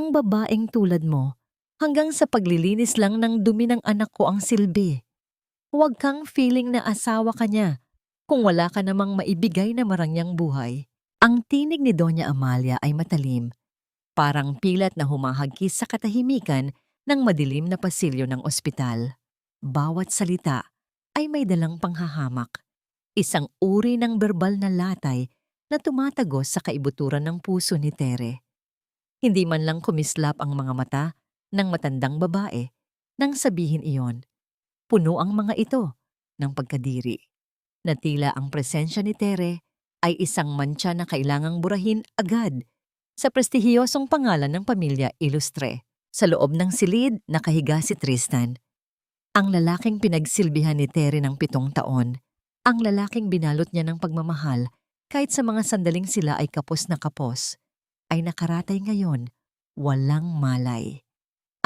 ang babaeng tulad mo, hanggang sa paglilinis lang ng dumi ng anak ko ang silbi. Huwag kang feeling na asawa ka niya kung wala ka namang maibigay na marangyang buhay. Ang tinig ni Doña Amalia ay matalim, parang pilat na humahagkis sa katahimikan ng madilim na pasilyo ng ospital. Bawat salita ay may dalang panghahamak, isang uri ng berbal na latay na tumatagos sa kaibuturan ng puso ni Tere. Hindi man lang kumislap ang mga mata ng matandang babae nang sabihin iyon. Puno ang mga ito ng pagkadiri, na tila ang presensya ni Tere ay isang mantsa na kailangang burahin agad sa prestihiyosong pangalan ng pamilya Ilustre. Sa loob ng silid, nakahiga si Tristan, ang lalaking pinagsilbihan ni Tere ng 7 taon, ang lalaking binalot niya ng pagmamahal kahit sa mga sandaling sila ay kapos na kapos, ay nakaratay ngayon, walang malay.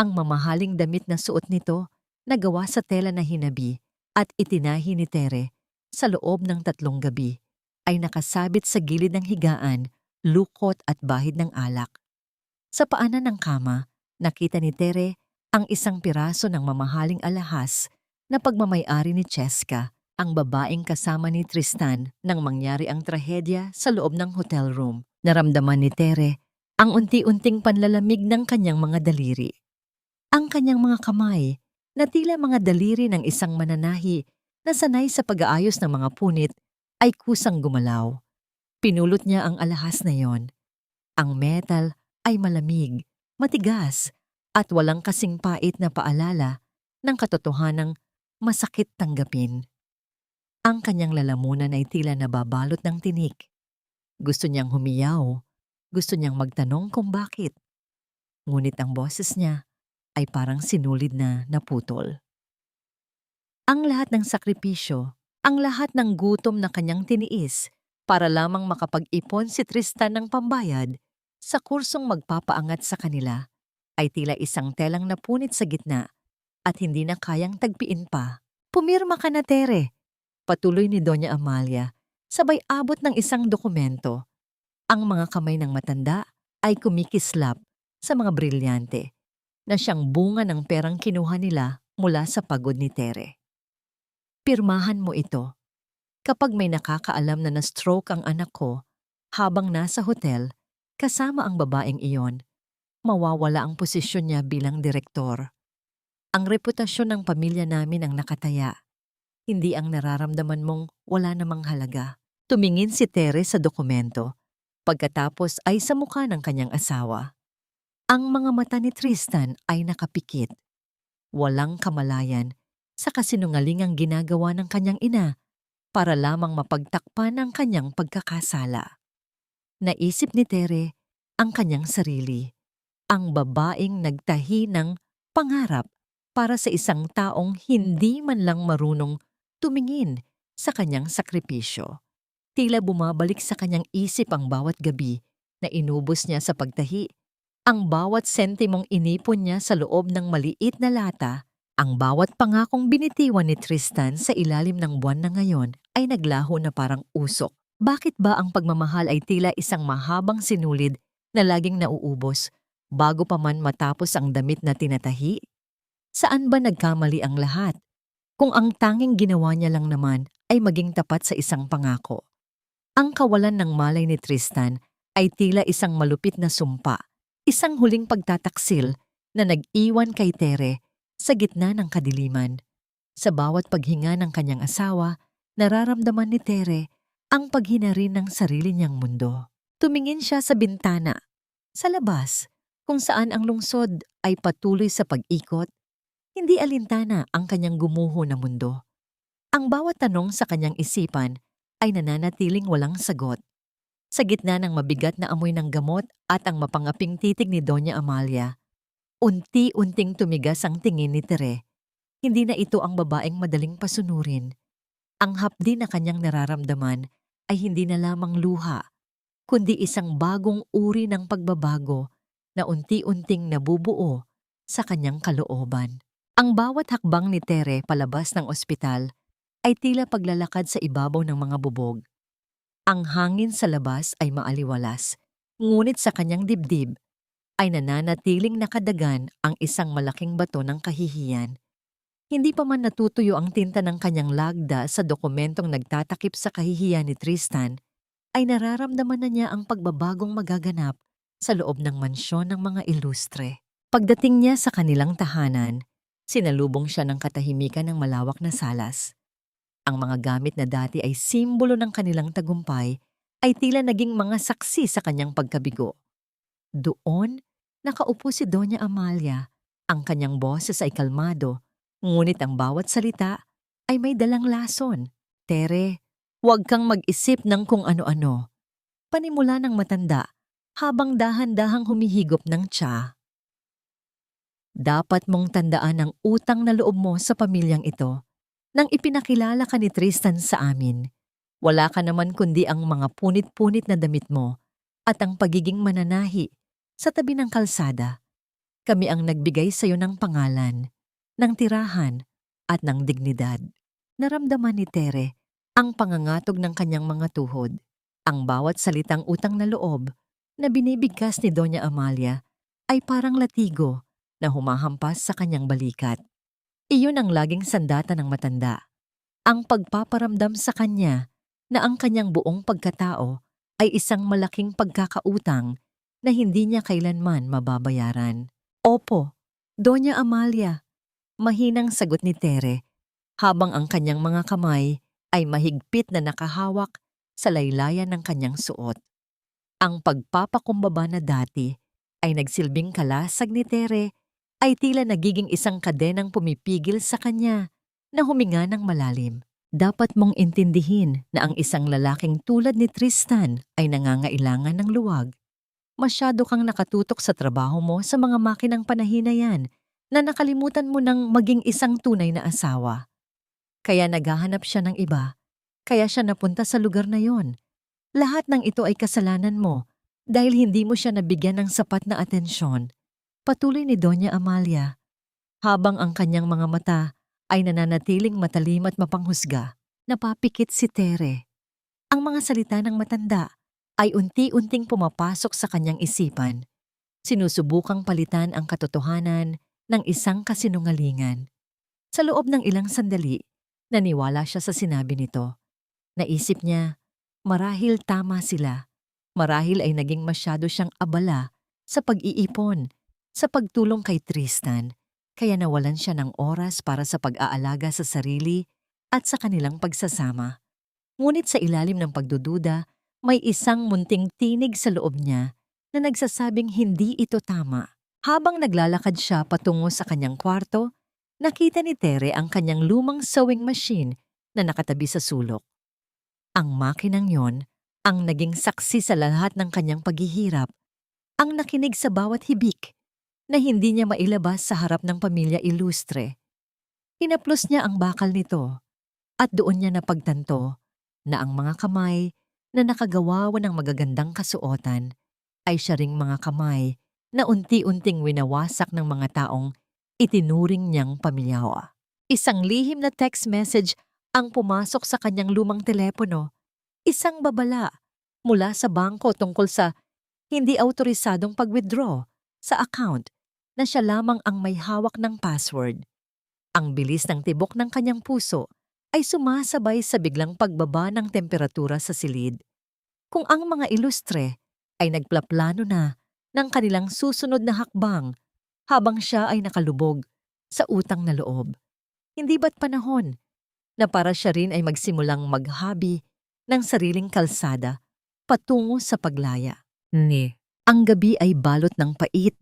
Ang mamahaling damit na suot nito, nagawa sa tela na hinabi at itinahi ni Tere sa loob ng 3 gabi, ay nakasabit sa gilid ng higaan, lukot at bahid ng alak. Sa paanan ng kama, nakita ni Tere ang isang piraso ng mamahaling alahas na pagmamayari ni Cheska, ang babaeng kasama ni Tristan nang mangyari ang trahedya sa loob ng hotel room. Naramdaman ni Tere ang unti-unting panlalamig ng kanyang mga daliri. Ang kanyang mga kamay na tila mga daliri ng isang mananahi na sanay sa pag-aayos ng mga punit ay kusang gumalaw. Pinulot niya ang alahas na yon. Ang metal ay malamig, matigas, at walang kasing pait na paalala ng katotohanang masakit tanggapin. Ang kanyang lalamunan ay tila nababalot ng tinik. Gusto niyang humiyaw, gusto niyang magtanong kung bakit. Ngunit ang boses niya ay parang sinulid na naputol. Ang lahat ng sakripisyo, ang lahat ng gutom na kanyang tiniis para lamang makapag-ipon si Tristan ng pambayad sa kursong magpapaangat sa kanila, ay tila isang telang napunit sa gitna at hindi na kayang tagpiin pa. Pumirma ka na, Tere, patuloy ni Doña Amalia, sabay abot ng isang dokumento. Ang mga kamay ng matanda ay kumikislap sa mga brilyante na siyang bunga ng perang kinuha nila mula sa pagod ni Tere. Pirmahan mo ito. Kapag may nakakaalam na na-stroke ang anak ko habang nasa hotel kasama ang babaeng iyon, mawawala ang posisyon niya bilang direktor. Ang reputasyon ng pamilya namin ang nakataya, hindi ang nararamdaman mong wala namang halaga. Tumingin si Tere sa dokumento, pagkatapos ay sa mukha ng kanyang asawa. Ang mga mata ni Tristan ay nakapikit. Walang kamalayan sa kasinungalingang ginagawa ng kanyang ina para lamang mapagtakpan ang kanyang pagkakasala. Naisip ni Tere ang kanyang sarili, ang babaeng nagtahi ng pangarap para sa isang taong hindi man lang marunong tumingin sa kanyang sakripisyo. Tila bumabalik sa kanyang isip ang bawat gabi na inubos niya sa pagtahi, ang bawat sentimong inipon niya sa loob ng maliit na lata, ang bawat pangakong binitiwan ni Tristan sa ilalim ng buwan na ngayon ay naglaho na parang usok. Bakit ba ang pagmamahal ay tila isang mahabang sinulid na laging nauubos bago pa man matapos ang damit na tinatahi? Saan ba nagkamali ang lahat? Kung ang tanging ginawa niya lang naman ay maging tapat sa isang pangako. Ang kawalan ng malay ni Tristan ay tila isang malupit na sumpa, isang huling pagtataksil na nag-iwan kay Tere sa gitna ng kadiliman. Sa bawat paghinga ng kanyang asawa, nararamdaman ni Tere ang paghinarin ng sarili niyang mundo. Tumingin siya sa bintana, sa labas, kung saan ang lungsod ay patuloy sa pag-ikot. Hindi alintana ang kanyang gumuho na mundo. Ang bawat tanong sa kanyang isipan ay nananatiling walang sagot. Sa gitna ng mabigat na amoy ng gamot at ang mapangaping titig ni Doña Amalia, unti-unting tumigas ang tingin ni Tere. Hindi na ito ang babaeng madaling pasunurin. Ang hapdi na kanyang nararamdaman ay hindi na lamang luha, kundi isang bagong uri ng pagbabago na unti-unting nabubuo sa kanyang kalooban. Ang bawat hakbang ni Tere palabas ng ospital ay tila paglalakad sa ibabaw ng mga bubog. Ang hangin sa labas ay maaliwalas, ngunit sa kanyang dibdib ay nananatiling nakadagan ang isang malaking bato ng kahihiyan. Hindi pa man natutuyo ang tinta ng kanyang lagda sa dokumentong nagtatakip sa kahihiyan ni Tristan, ay nararamdaman na niya ang pagbabagong magaganap sa loob ng mansyon ng mga ilustre. Pagdating niya sa kanilang tahanan, sinalubong siya ng katahimikan ng malawak na salas. Ang mga gamit na dati ay simbolo ng kanilang tagumpay ay tila naging mga saksi sa kanyang pagkabigo. Doon, nakaupo si Doña Amalia. Ang kanyang boses ay kalmado, ngunit ang bawat salita ay may dalang lason. Tere, huwag kang mag-isip ng kung ano-ano. Panimula ng matanda habang dahan-dahang humihigop ng tsa. Dapat mong tandaan ang utang na loob mo sa pamilyang ito. Nang ipinakilala ka ni Tristan sa amin, wala ka naman kundi ang mga punit-punit na damit mo at ang pagiging mananahi sa tabi ng kalsada. Kami ang nagbigay sa iyo ng pangalan, ng tirahan at ng dignidad. Naramdaman ni Tere ang pangangatog ng kanyang mga tuhod. Ang bawat salitang utang na loob na binibigkas ni Doña Amalia ay parang latigo na humahampas sa kanyang balikat. Iyon ang laging sandata ng matanda. Ang pagpaparamdam sa kanya na ang kanyang buong pagkatao ay isang malaking pagkakautang na hindi niya kailanman mababayaran. Opo, Doña Amalia, mahinang sagot ni Tere habang ang kanyang mga kamay ay mahigpit na nakahawak sa laylayan ng kanyang suot. Ang pagpapakumbaba na dati ay nagsilbing kalasag ni Tere ay tila nagiging isang kadenang pumipigil sa kanya na huminga ng malalim. Dapat mong intindihin na ang isang lalaking tulad ni Tristan ay nangangailangan ng luwag. Masyado kang nakatutok sa trabaho mo sa mga makinang panahinayan na nakalimutan mo ng maging isang tunay na asawa. Kaya naghahanap siya ng iba, kaya siya napunta sa lugar na yon. Lahat ng ito ay kasalanan mo dahil hindi mo siya nabigyan ng sapat na atensyon. Patuloy ni Doña Amalia, habang ang kanyang mga mata ay nananatiling matalim at mapanghusga. Napapikit si Tere. Ang mga salita ng matanda ay unti-unting pumapasok sa kanyang isipan. Sinusubukang palitan ang katotohanan ng isang kasinungalingan. Sa loob ng ilang sandali, naniwala siya sa sinabi nito. Naisip niya, marahil tama sila. Marahil ay naging masyado siyang abala sa pag-iipon, sa pagtulong kay Tristan, kaya nawalan siya ng oras para sa pag-aalaga sa sarili at sa kanilang pagsasama. Ngunit sa ilalim ng pagdududa, may isang munting tinig sa loob niya na nagsasabing hindi ito tama. Habang naglalakad siya patungo sa kanyang kwarto, nakita ni Tere ang kanyang lumang sewing machine na nakatabi sa sulok. Ang makinang yon ang naging saksi sa lahat ng kanyang paghihirap, ang nakinig sa bawat hibik na hindi niya mailabas sa harap ng pamilya ilustre. Hinaplos niya ang bakal nito at doon niya napagtanto na ang mga kamay na nakagawa ng magagandang kasuotan ay siya ring mga kamay na unti-unting winawasak ng mga taong itinuring niyang pamilyawa. Isang lihim na text message ang pumasok sa kanyang lumang telepono. Isang babala mula sa bangko tungkol sa hindi autorisadong pag-withdraw sa account na siya lamang ang may hawak ng password. Ang bilis ng tibok ng kanyang puso ay sumasabay sa biglang pagbaba ng temperatura sa silid. Kung ang mga ilustre ay nagplaplano na ng kanilang susunod na hakbang habang siya ay nakalubog sa utang na loob. Hindi ba't panahon na para siya rin ay magsimulang maghabi ng sariling kalsada patungo sa paglaya? Ang gabi ay balot ng pait,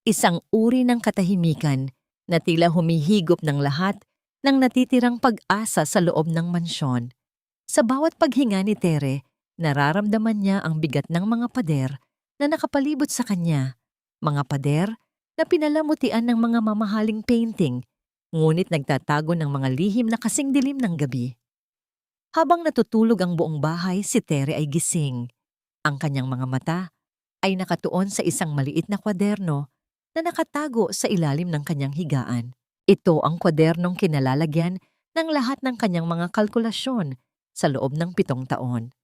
isang uri ng katahimikan na tila humihigop ng lahat ng natitirang pag-asa sa loob ng mansyon. Sa bawat paghinga ni Tere, nararamdaman niya ang bigat ng mga pader na nakapalibot sa kanya. Mga pader na pinalamutian ng mga mamahaling painting, ngunit nagtatago ng mga lihim na kasing dilim ng gabi. Habang natutulog ang buong bahay, si Tere ay gising. Ang kanyang mga mata ay nakatuon sa isang maliit na kwaderno na nakatago sa ilalim ng kanyang higaan. Ito ang kwadernong kinalalagyan ng lahat ng kanyang mga kalkulasyon sa loob ng 7 taon.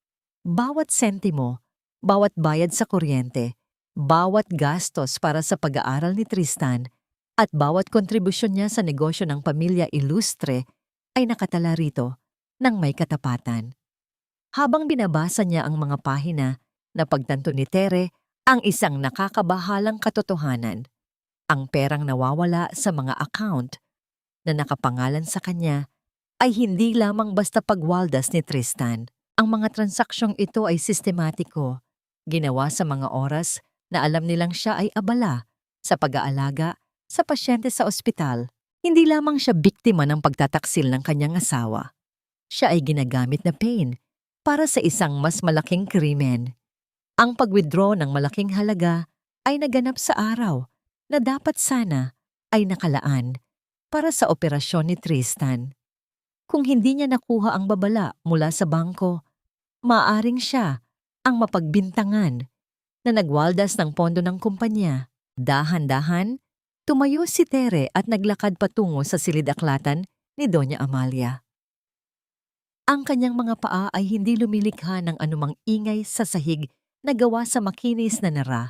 Bawat sentimo, bawat bayad sa kuryente, Bawat gastos para sa pag-aaral ni Tristan at bawat kontribusyon niya sa negosyo ng pamilya Ilustre ay nakatala rito ng may katapatan. Habang binabasa niya ang mga pahina, napagtanto ni Tere ang isang nakakabahalang katotohanan. Ang perang nawawala sa mga account na nakapangalan sa kanya ay hindi lamang basta pagwaldas ni Tristan. Ang mga transaksyong ito ay sistematiko, ginawa sa mga oras na alam nilang siya ay abala sa pag-aalaga sa pasyente sa ospital. Hindi lamang siya biktima ng pagtataksil ng kanyang asawa. Siya ay ginagamit na pain para sa isang mas malaking krimen. Ang pag-withdraw ng malaking halaga ay naganap sa araw na dapat sana ay nakalaan para sa operasyon ni Tristan. Kung hindi niya nakuha ang babala mula sa bangko, maaaring siya ang mapagbintangan na nagwaldas ng pondo ng kumpanya. Dahan-dahan, tumayo si Tere at naglakad patungo sa silid-aklatan ni Doña Amalia. Ang kanyang mga paa ay hindi lumilikha ng anumang ingay sa sahig na gawa sa makinis na nara.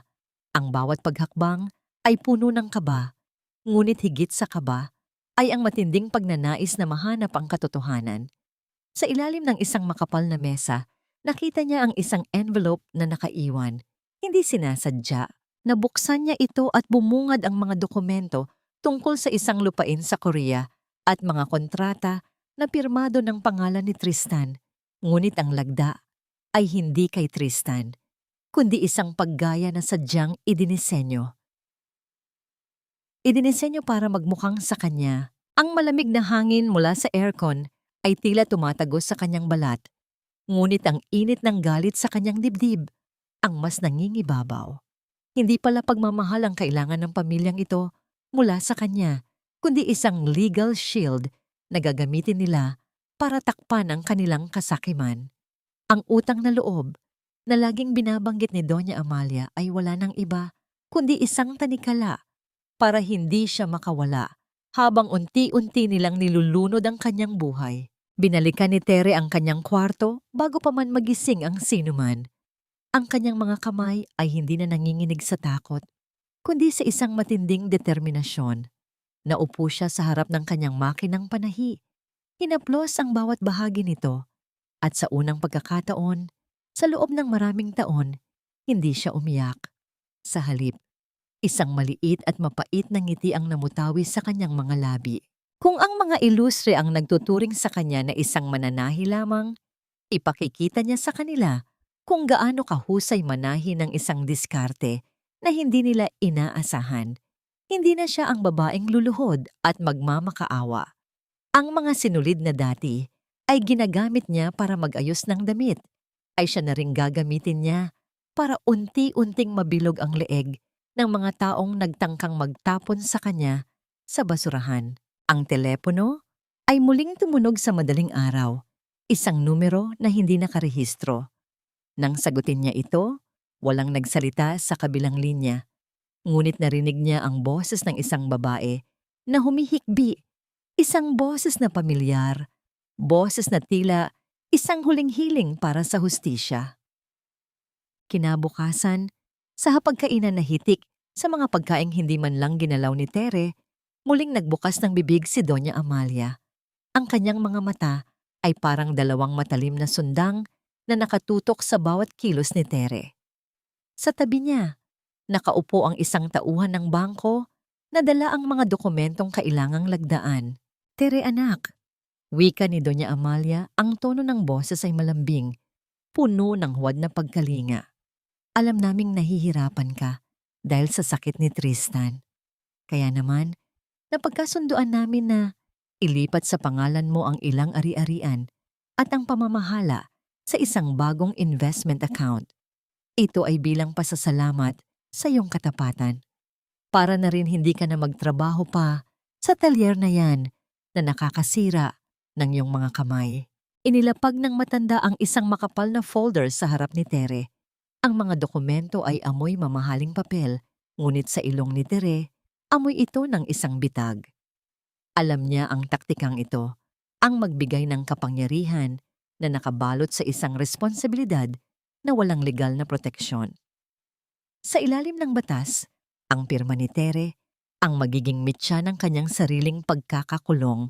Ang bawat paghakbang ay puno ng kaba, ngunit higit sa kaba ay ang matinding pagnanais na mahanap ang katotohanan. Sa ilalim ng isang makapal na mesa, nakita niya ang isang envelope na nakaiwan. Hindi sinasadya. Nabuksan niya ito at bumungad ang mga dokumento tungkol sa isang lupain sa Korea at mga kontrata na pirmado ng pangalan ni Tristan. Ngunit ang lagda ay hindi kay Tristan, kundi isang paggaya na sadyang idinisenyo. Idinisenyo para magmukhang sa kanya. Ang malamig na hangin mula sa aircon ay tila tumatagos sa kanyang balat. Ngunit ang init ng galit sa kanyang dibdib ang mas nangingibabaw. Hindi pala pagmamahal ang kailangan ng pamilyang ito mula sa kanya, kundi isang legal shield na gagamitin nila para takpan ang kanilang kasakiman. Ang utang na loob na laging binabanggit ni Doña Amalia ay wala ng iba, kundi isang tanikala para hindi siya makawala habang unti-unti nilang nilulunod ang kanyang buhay. Binalikan ni Tere ang kanyang kwarto bago pa man magising ang sinuman. Ang kanyang mga kamay ay hindi na nanginginig sa takot, kundi sa isang matinding determinasyon. Naupo siya sa harap ng kanyang makinang panahi. Hinaplos ang bawat bahagi nito at sa unang pagkakataon, sa loob ng maraming taon, hindi siya umiyak. Sa halip, isang maliit at mapait na ngiti ang namutawi sa kanyang mga labi. Kung ang mga ilustre ang nagtuturing sa kanya na isang mananahi lamang, ipakikita niya sa kanila kung gaano kahusay manahi ng isang diskarte na hindi nila inaasahan. Hindi na siya ang babaeng luluhod at magmamakaawa. Ang mga sinulid na dati ay ginagamit niya para mag-ayos ng damit, ay siya na ring gagamitin niya para unti-unting mabilog ang leeg ng mga taong nagtangkang magtapon sa kanya sa basurahan. Ang telepono ay muling tumunog sa madaling araw, isang numero na hindi nakarehistro. Nang sagutin niya ito, walang nagsalita sa kabilang linya. Ngunit narinig niya ang boses ng isang babae na humihikbi, isang boses na pamilyar, boses na tila isang huling hiling para sa hustisya. Kinabukasan, sa hapagkainan na hitik sa mga pagkaing hindi man lang ginalaw ni Tere, muling nagbukas ng bibig si Doña Amalia. Ang kanyang mga mata ay parang dalawang matalim na sundang na nakatutok sa bawat kilos ni Tere. Sa tabi niya, nakaupo ang isang tauhan ng bangko na dala ang mga dokumentong kailangang lagdaan. Tere anak, wika ni Doña Amalia, ang tono ng boses ay malambing, puno ng huwad na pagkalinga. Alam naming nahihirapan ka dahil sa sakit ni Tristan. Kaya naman, napagkasunduan namin na ilipat sa pangalan mo ang ilang ari-arian at ang pamamahala sa isang bagong investment account. Ito ay bilang pasasalamat sa iyong katapatan. Para na rin hindi ka na magtrabaho pa sa talyer na yan na nakakasira ng iyong mga kamay. Inilapag ng matanda ang isang makapal na folder sa harap ni Tere. Ang mga dokumento ay amoy mamahaling papel, ngunit sa ilong ni Tere, amoy ito ng isang bitag. Alam niya ang taktikang ito, ang magbigay ng kapangyarihan na nakabalot sa isang responsibilidad na walang legal na proteksyon. Sa ilalim ng batas, ang pirma ni Tere ang magiging mitya ng kanyang sariling pagkakakulong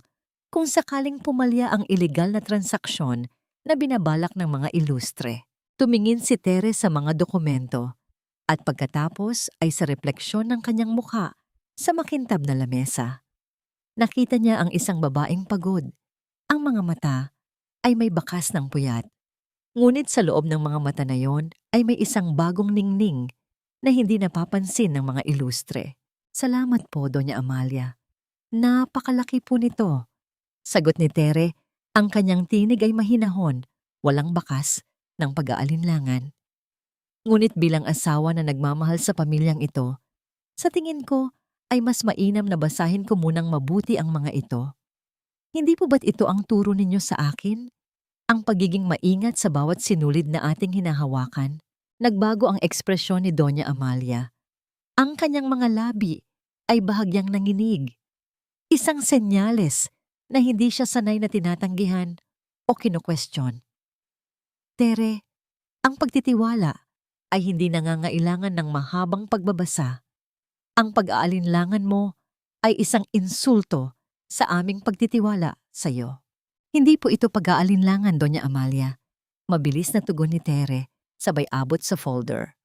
kung sakaling pumalya ang ilegal na transaksyon na binabalak ng mga ilustre. Tumingin si Tere sa mga dokumento at pagkatapos ay sa refleksyon ng kanyang mukha sa makintab na lamesa. Nakita niya ang isang babaeng pagod. Ang mga mata ay may bakas ng puyat. Ngunit sa loob ng mga mata na yon ay may isang bagong ningning na hindi napapansin ng mga ilustre. Salamat po, Doña Amalia. Napakalaki po nito. Sagot ni Tere, ang kanyang tinig ay mahinahon, walang bakas ng pag-aalinlangan. Ngunit bilang asawa na nagmamahal sa pamilyang ito, sa tingin ko ay mas mainam na basahin ko munang mabuti ang mga ito. Hindi po ba't ito ang turo ninyo sa akin? Ang pagiging maingat sa bawat sinulid na ating hinahawakan. Nagbago ang ekspresyon ni Doña Amalia. Ang kanyang mga labi ay bahagyang nanginig. Isang senyales na hindi siya sanay na tinatanggihan o kinukwestiyon. Tere, ang pagtitiwala ay hindi nangangailangan ng mahabang pagbabasa. Ang pag-aalinlangan mo ay isang insulto sa aming pagtitiwala sa iyo. Hindi po ito pag-aalinlangan, Doña Amalia. Mabilis na tugon ni Tere, sabay abot sa folder.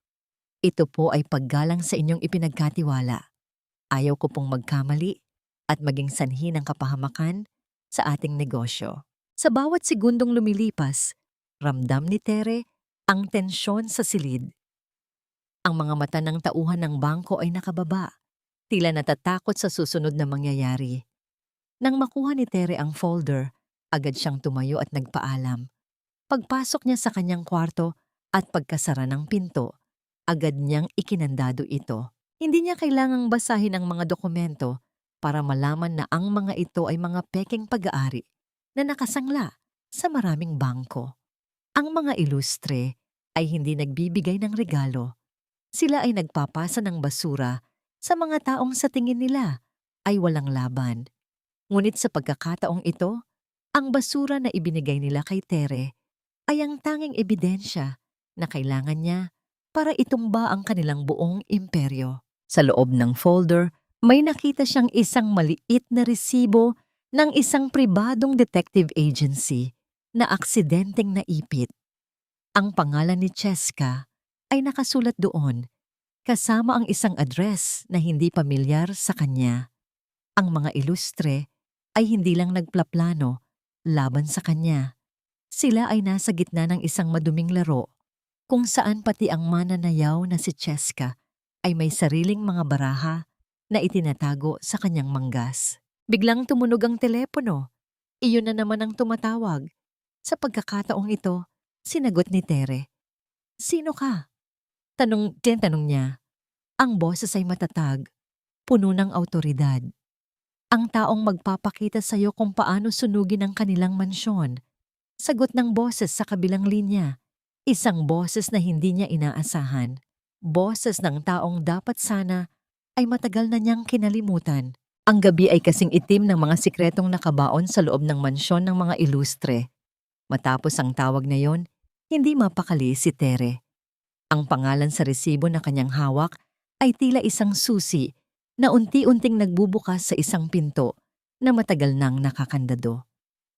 Ito po ay paggalang sa inyong ipinagkatiwala. Ayaw ko pong magkamali at maging sanhi ng kapahamakan sa ating negosyo. Sa bawat segundong lumilipas, ramdam ni Tere ang tensyon sa silid. Ang mga mata ng tauhan ng bangko ay nakababa, tila natatakot sa susunod na mangyayari. Nang makuha ni Tere ang folder, agad siyang tumayo at nagpaalam. Pagpasok niya sa kanyang kwarto at pagkasara ng pinto, agad niyang ikinandado ito. Hindi niya kailangang basahin ang mga dokumento para malaman na ang mga ito ay mga pekeng pag-aari na nakasangla sa maraming bangko. Ang mga ilustre ay hindi nagbibigay ng regalo. Sila ay nagpapasa ng basura sa mga taong sa tingin nila ay walang laban. Ngunit sa pagkakataong ito, ang basura na ibinigay nila kay Tere ay ang tanging ebidensya na kailangan niya para itumba ang kanilang buong imperyo. Sa loob ng folder, may nakita siyang isang maliit na resibo ng isang pribadong detective agency na aksidenteng naipit. Ang pangalan ni Cheska ay nakasulat doon, kasama ang isang address na hindi pamilyar sa kanya. Ang mga ilustre ay hindi lang nagplaplano laban sa kanya. Sila ay nasa gitna ng isang maduming laro kung saan pati ang mananayaw na si Cheska ay may sariling mga baraha na itinatago sa kanyang manggas. Biglang tumunog ang telepono. Iyon na naman ang tumatawag. Sa pagkakataong ito, sinagot ni Tere. Sino ka? Tanong niya. Ang boses ay matatag, puno ng awtoridad. Ang taong magpapakita sa iyo kung paano sunugin ang kanilang mansyon. Sagot ng boses sa kabilang linya. Isang boses na hindi niya inaasahan. Boses ng taong dapat sana ay matagal na niyang kinalimutan. Ang gabi ay kasing itim ng mga sikretong nakabaon sa loob ng mansyon ng mga ilustre. Matapos ang tawag na yon, hindi mapakali si Tere. Ang pangalan sa resibo na kanyang hawak ay tila isang susi na unti-unting nagbubukas sa isang pinto na matagal nang nakakandado.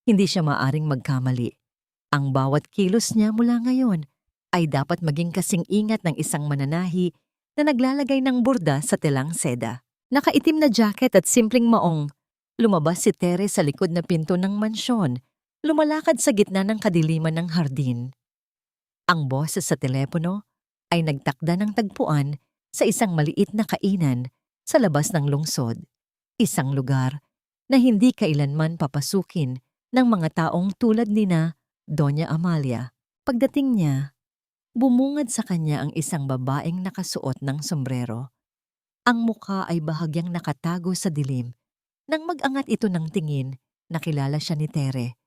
Hindi siya maaring magkamali. Ang bawat kilos niya mula ngayon ay dapat maging kasing ingat ng isang mananahi na naglalagay ng borda sa telang seda. Nakaitim na jacket at simpleng maong, lumabas si Tere sa likod na pinto ng mansyon, lumalakad sa gitna ng kadiliman ng hardin. Ang boses sa telepono ay nagtakda ng tagpuan sa isang maliit na kainan sa labas ng lungsod, isang lugar na hindi kailanman papasukin ng mga taong tulad nina Doña Amalia. Pagdating niya, bumungad sa kanya ang isang babaeng nakasuot ng sombrero. Ang mukha ay bahagyang nakatago sa dilim. Nang mag-angat ito ng tingin, nakilala siya ni Tere.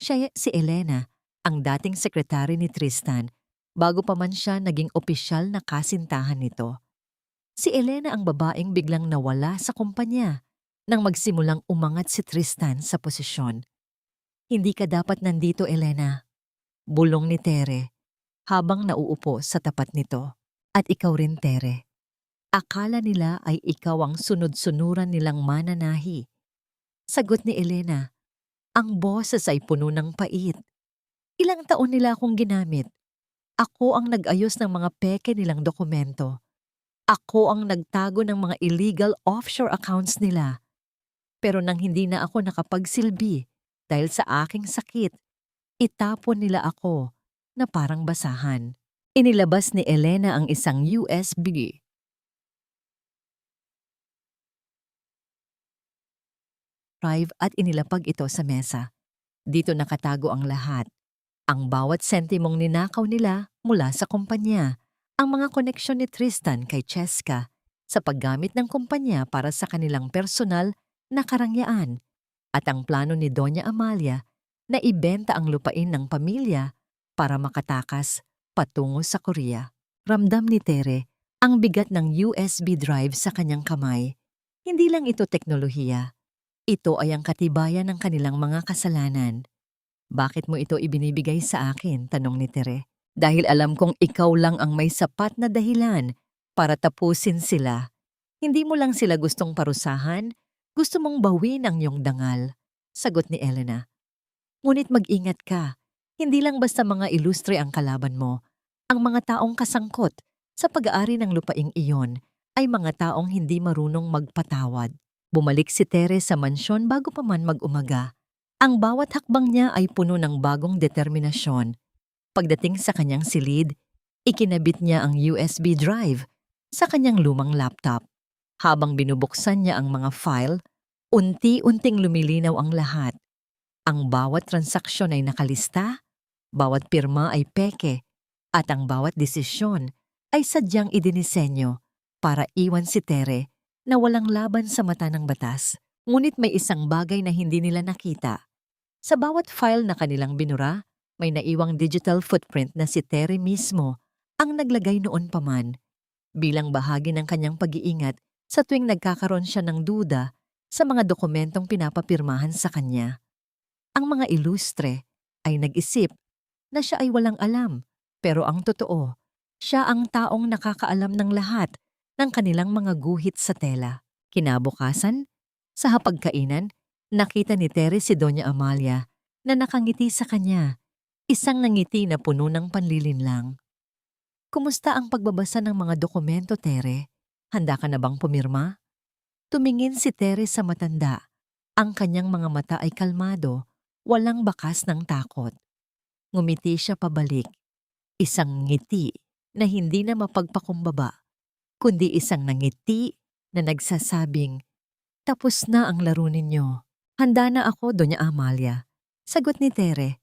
Siya si Elena, ang dating sekretary ni Tristan, bago pa man siya naging opisyal na kasintahan nito. Si Elena ang babaeng biglang nawala sa kumpanya nang magsimulang umangat si Tristan sa posisyon. Hindi ka dapat nandito, Elena. Bulong ni Tere habang nauupo sa tapat nito. At ikaw rin, Tere. Akala nila ay ikaw ang sunod-sunuran nilang mananahi. Sagot ni Elena, ang boses ay puno ng pait. Ilang taon nila akong ginamit. Ako ang nag-ayos ng mga peke nilang dokumento. Ako ang nagtago ng mga illegal offshore accounts nila. Pero nang hindi na ako nakapagsilbi dahil sa aking sakit, itapon nila ako na parang basahan. Inilabas ni Elena ang isang USB drive at inilapag ito sa mesa. Dito nakatago ang lahat. Ang bawat sentimong ninakaw nila mula sa kumpanya. Ang mga koneksyon ni Tristan kay Cheska sa paggamit ng kumpanya para sa kanilang personal na karangyaan. At ang plano ni Doña Amalia na ibenta ang lupain ng pamilya para makatakas patungo sa Korea. Ramdam ni Tere ang bigat ng USB drive sa kanyang kamay. Hindi lang ito teknolohiya. Ito ay ang katibayan ng kanilang mga kasalanan. Bakit mo ito ibinibigay sa akin? Tanong ni Tere. Dahil alam kong ikaw lang ang may sapat na dahilan para tapusin sila. Hindi mo lang sila gustong parusahan, gusto mong bawin ang iyong dangal. Sagot ni Elena. Ngunit mag-ingat ka. Hindi lang basta mga ilustre ang kalaban mo. Ang mga taong kasangkot sa pag-aari ng lupaing iyon ay mga taong hindi marunong magpatawad. Bumalik si Tere sa mansyon bago pa man mag-umaga. Ang bawat hakbang niya ay puno ng bagong determinasyon. Pagdating sa kanyang silid, ikinabit niya ang USB drive sa kanyang lumang laptop. Habang binubuksan niya ang mga file, unti-unting lumilinaw ang lahat. Ang bawat transaksyon ay nakalista, bawat pirma ay peke, at ang bawat desisyon ay sadyang idinisenyo para iwan si Tere na walang laban sa mata ng batas. Ngunit may isang bagay na hindi nila nakita. Sa bawat file na kanilang binura, may naiwang digital footprint na si Tere mismo ang naglagay noon pa man, bilang bahagi ng kanyang pag-iingat sa tuwing nagkakaroon siya ng duda sa mga dokumentong pinapapirmahan sa kanya. Ang mga ilustre ay nag-isip na siya ay walang alam, pero ang totoo, siya ang taong nakakaalam ng lahat ng kanilang mga guhit sa tela. Kinabukasan, sa hapagkainan, nakita ni Tere si Doña Amalia na nakangiti sa kanya, isang nangiti na puno ng panlilinlang. Kumusta ang pagbabasa ng mga dokumento, Tere? Handa ka na bang pumirma? Tumingin si Tere sa matanda. Ang kanyang mga mata ay kalmado, walang bakas ng takot. Ngumiti siya pabalik. Isang ngiti na hindi na mapagpakumbaba, kundi isang nangiti na nagsasabing, tapos na ang laro ninyo. Handa na ako, Doña Amalia. Sagot ni Tere.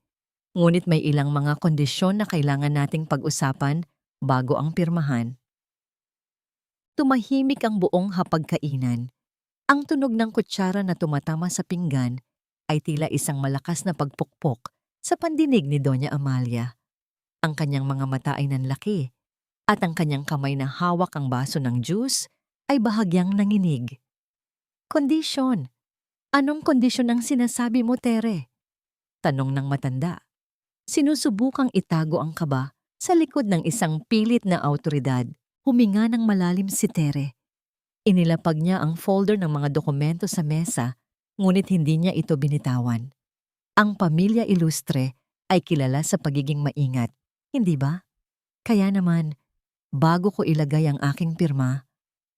Ngunit may ilang mga kondisyon na kailangan nating pag-usapan bago ang pirmahan. Tumahimik ang buong hapagkainan. Ang tunog ng kutsara na tumatama sa pinggan ay tila isang malakas na pagpukpok sa pandinig ni Doña Amalia. Ang kanyang mga mata ay nanlaki at ang kanyang kamay na hawak ang baso ng juice ay bahagyang nanginig. Kondisyon. Anong kondisyon ang sinasabi mo, Tere? Tanong ng matanda. Sinusubukang itago ang kaba sa likod ng isang pilit na awtoridad. Huminga ng malalim si Tere. Inilapag niya ang folder ng mga dokumento sa mesa, ngunit hindi niya ito binitawan. Ang pamilya ilustre ay kilala sa pagiging maingat, hindi ba? Kaya naman, bago ko ilagay ang aking pirma,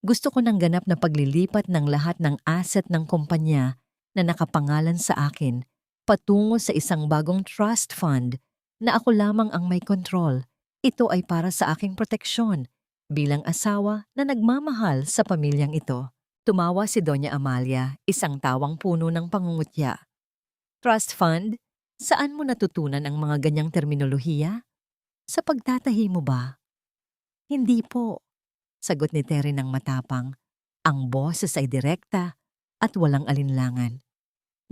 gusto ko ng ganap na paglilipat ng lahat ng asset ng kumpanya na nakapangalan sa akin patungo sa isang bagong trust fund na ako lamang ang may kontrol. Ito ay para sa aking proteksyon bilang asawa na nagmamahal sa pamilyang ito. Tumawa si Doña Amalia, isang tawang puno ng pangungutya. Trust fund? Saan mo natutunan ang mga ganyang terminolohiya? Sa pagtatahi mo ba? Hindi po, sagot ni Tere ng matapang. Ang boses ay direkta at walang alinlangan.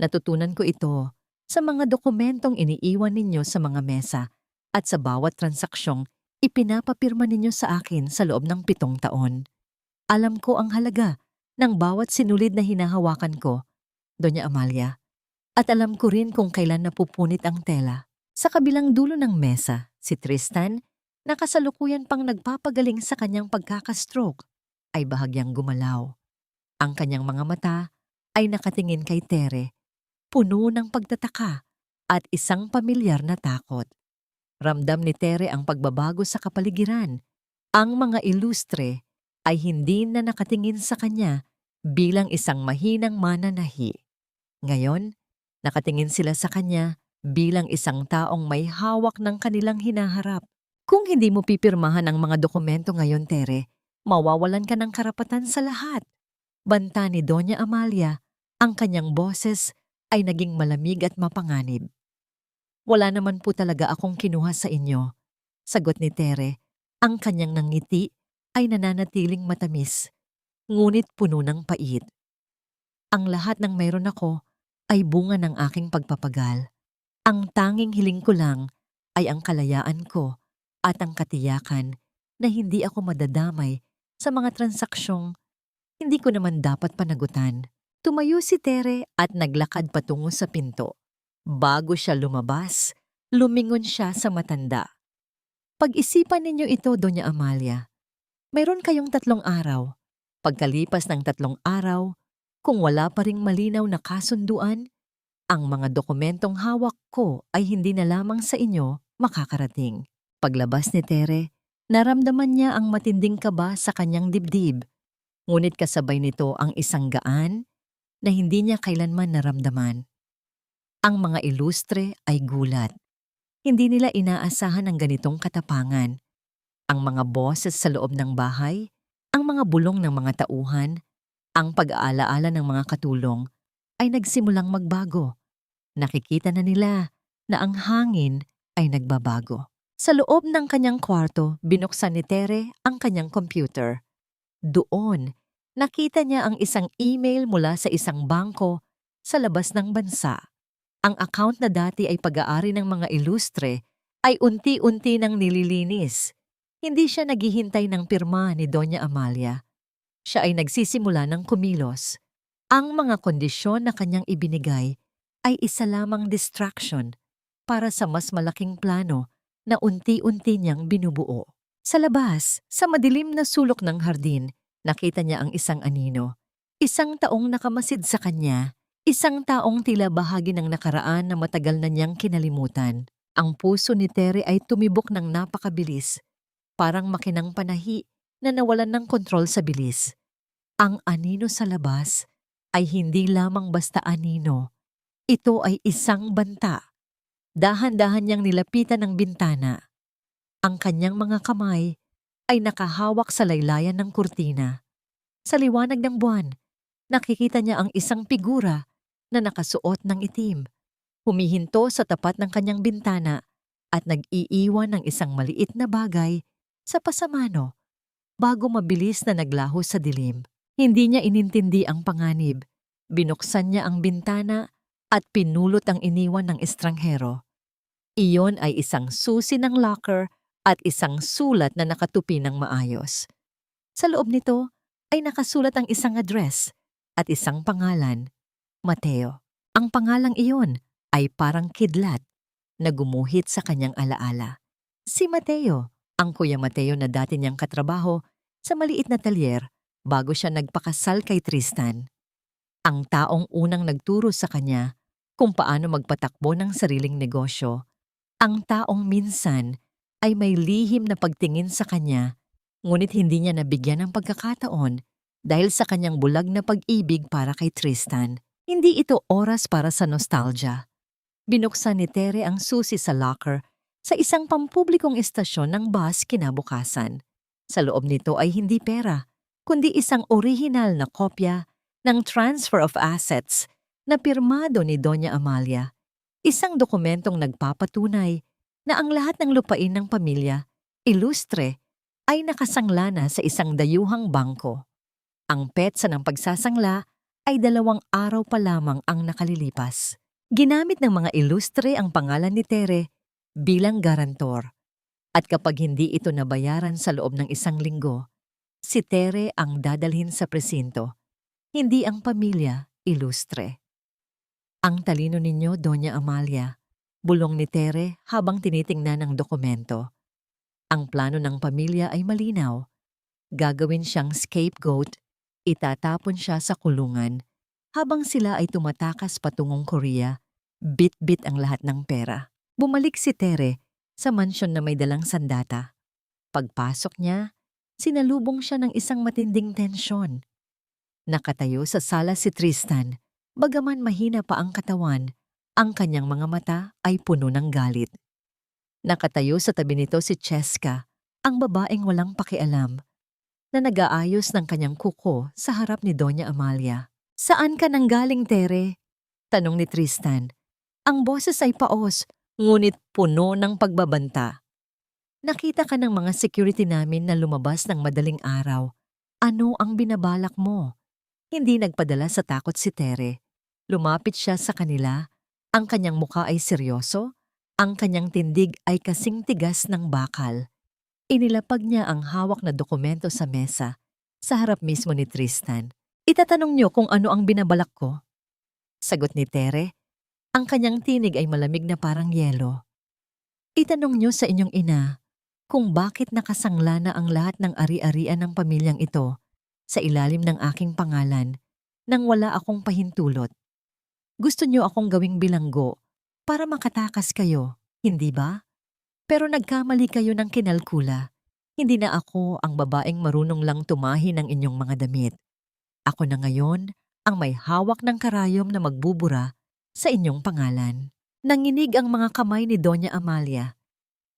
Natutunan ko ito sa mga dokumentong iniiwan ninyo sa mga mesa at sa bawat transaksyong ipinapapirma ninyo sa akin sa loob ng 7 taon. Alam ko ang halaga ng bawat sinulid na hinahawakan ko, Doña Amalia. At alam ko rin kung kailan napupunit ang tela. Sa kabilang dulo ng mesa, si Tristan, na kasalukuyan pang nagpapagaling sa kanyang pagkakastroke, ay bahagyang gumalaw. Ang kanyang mga mata ay nakatingin kay Tere, puno ng pagtataka at isang pamilyar na takot. Ramdam ni Tere ang pagbabago sa kapaligiran. Ang mga ilustre ay hindi na nakatingin sa kanya bilang isang mahinang mananahi. Ngayon, nakatingin sila sa kanya bilang isang taong may hawak ng kanilang hinaharap. Kung hindi mo pipirmahan ang mga dokumento ngayon, Tere, mawawalan ka ng karapatan sa lahat. Banta ni Doña Amalia, ang kanyang boses ay naging malamig at mapanganib. Wala naman po talaga akong kinuha sa inyo, sagot ni Tere. Ang kanyang nangiti ay nananatiling matamis, ngunit puno ng pait. Ang lahat ng mayroon ako ay bunga ng aking pagpapagal. Ang tanging hiling ko lang ay ang kalayaan ko at ang katiyakan na hindi ako madadamay sa mga transaksyong hindi ko naman dapat panagutan. Tumayo si Tere at naglakad patungo sa pinto. Bago siya lumabas, lumingon siya sa matanda. Pag-isipan ninyo ito, Doña Amalia. Mayroon kayong 3 araw. Pagkalipas ng 3 araw, kung wala pa ring malinaw na kasunduan, ang mga dokumentong hawak ko ay hindi na lamang sa inyo makakarating. Paglabas ni Tere, naramdaman niya ang matinding kaba sa kanyang dibdib. Ngunit kasabay nito ang isang gaan na hindi niya kailanman naramdaman. Ang mga ilustre ay gulat. Hindi nila inaasahan ang ganitong katapangan. Ang mga boses sa loob ng bahay, ang mga bulong ng mga tauhan, ang pag-aalaala ng mga katulong ay nagsimulang magbago. Nakikita na nila na ang hangin ay nagbabago. Sa loob ng kanyang kwarto, binuksan ni Tere ang kanyang computer. Doon, nakita niya ang isang email mula sa isang bangko sa labas ng bansa. Ang account na dati ay pag-aari ng mga ilustre ay unti-unti nang nililinis. Hindi siya naghihintay ng pirma ni Doña Amalia. Siya ay nagsisimula ng kumilos. Ang mga kondisyon na kanyang ibinigay ay isa lamang distraction para sa mas malaking plano na unti-unti niyang binubuo. Sa labas, sa madilim na sulok ng hardin, nakita niya ang isang anino. Isang taong nakamasid sa kanya. Isang taong tila bahagi ng nakaraan na matagal na niyang kinalimutan. Ang puso ni Tere ay tumibok ng napakabilis, parang makinang panahi na nawalan ng kontrol sa bilis. Ang anino sa labas ay hindi lamang basta anino. Ito ay isang banta. Dahan-dahan niyang nilapitan ng bintana. Ang kanyang mga kamay ay nakahawak sa laylayan ng kurtina. Sa liwanag ng buwan, nakikita niya ang isang figura na nakasuot ng itim, humihinto sa tapat ng kanyang bintana at nag-iiwan ng isang maliit na bagay sa pasamano bago mabilis na naglaho sa dilim. Hindi niya inintindi ang panganib. Binuksan niya ang bintana at pinulot ang iniwan ng estranghero. Iyon ay isang susi ng locker at isang sulat na nakatupi ng maayos. Sa loob nito ay nakasulat ang isang address at isang pangalan, Mateo. Ang pangalang iyon ay parang kidlat na gumuhit sa kanyang alaala. Si Mateo, ang Kuya Mateo na dati niyang katrabaho sa maliit na talyer bago siya nagpakasal kay Tristan. Ang taong unang nagturo sa kanya kung paano magpatakbo ng sariling negosyo. Ang taong minsan ay may lihim na pagtingin sa kanya, ngunit hindi niya nabigyan ng pagkakataon dahil sa kanyang bulag na pag-ibig para kay Tristan. Hindi ito oras para sa nostalgia. Binuksan ni Tere ang susi sa locker sa isang pampublikong istasyon ng bus kinabukasan. Sa loob nito ay hindi pera, kundi isang orihinal na kopya ng Transfer of Assets na pirmado ni Doña Amalia. Isang dokumentong nagpapatunay na ang lahat ng lupain ng pamilya, ilustre, ay nakasangla na sa isang dayuhang bangko. Ang petsa ng pagsasangla ay 2 araw pa lamang ang nakalilipas. Ginamit ng mga ilustre ang pangalan ni Tere bilang garantor. At kapag hindi ito nabayaran sa loob ng 1 linggo, si Tere ang dadalhin sa presinto, hindi ang pamilya ilustre. Ang talino ninyo, Doña Amalia, bulong ni Tere habang tinitingnan ang dokumento. Ang plano ng pamilya ay malinaw. Gagawin siyang scapegoat, itatapon siya sa kulungan. Habang sila ay tumatakas patungong Korea, bit-bit ang lahat ng pera. Bumalik si Tere sa mansyon na may dalang sandata. Pagpasok niya, sinalubong siya ng isang matinding tensyon. Nakatayo sa sala si Tristan, bagaman mahina pa ang katawan, ang kanyang mga mata ay puno ng galit. Nakatayo sa tabi nito si Cheska, ang babaeng walang pakialam, na nag-aayos ng kanyang kuko sa harap ni Doña Amalia. "Saan ka nanggaling, Tere?" tanong ni Tristan. Ang boses ay paos, ngunit puno ng pagbabanta. "Nakita ka ng mga security namin na lumabas ng madaling araw. Ano ang binabalak mo?" Hindi nagpadala sa takot si Tere. Lumapit siya sa kanila. Ang kanyang mukha ay seryoso. Ang kanyang tindig ay kasing tigas ng bakal. Inilapag niya ang hawak na dokumento sa mesa, sa harap mismo ni Tristan. "Itatanong niyo kung ano ang binabalak ko?" Sagot ni Tere. Ang kanyang tinig ay malamig na parang yelo. "Itanong niyo sa inyong ina kung bakit nakasangla na ang lahat ng ari-arian ng pamilyang ito sa ilalim ng aking pangalan nang wala akong pahintulot. Gusto niyo akong gawing bilanggo para makatakas kayo, hindi ba? Pero nagkamali kayo ng kinalkula. Hindi na ako ang babaeng marunong lang tumahi ng inyong mga damit. Ako na ngayon ang may hawak ng karayom na magbubura sa inyong pangalan." Nanginig ang mga kamay ni Doña Amalia.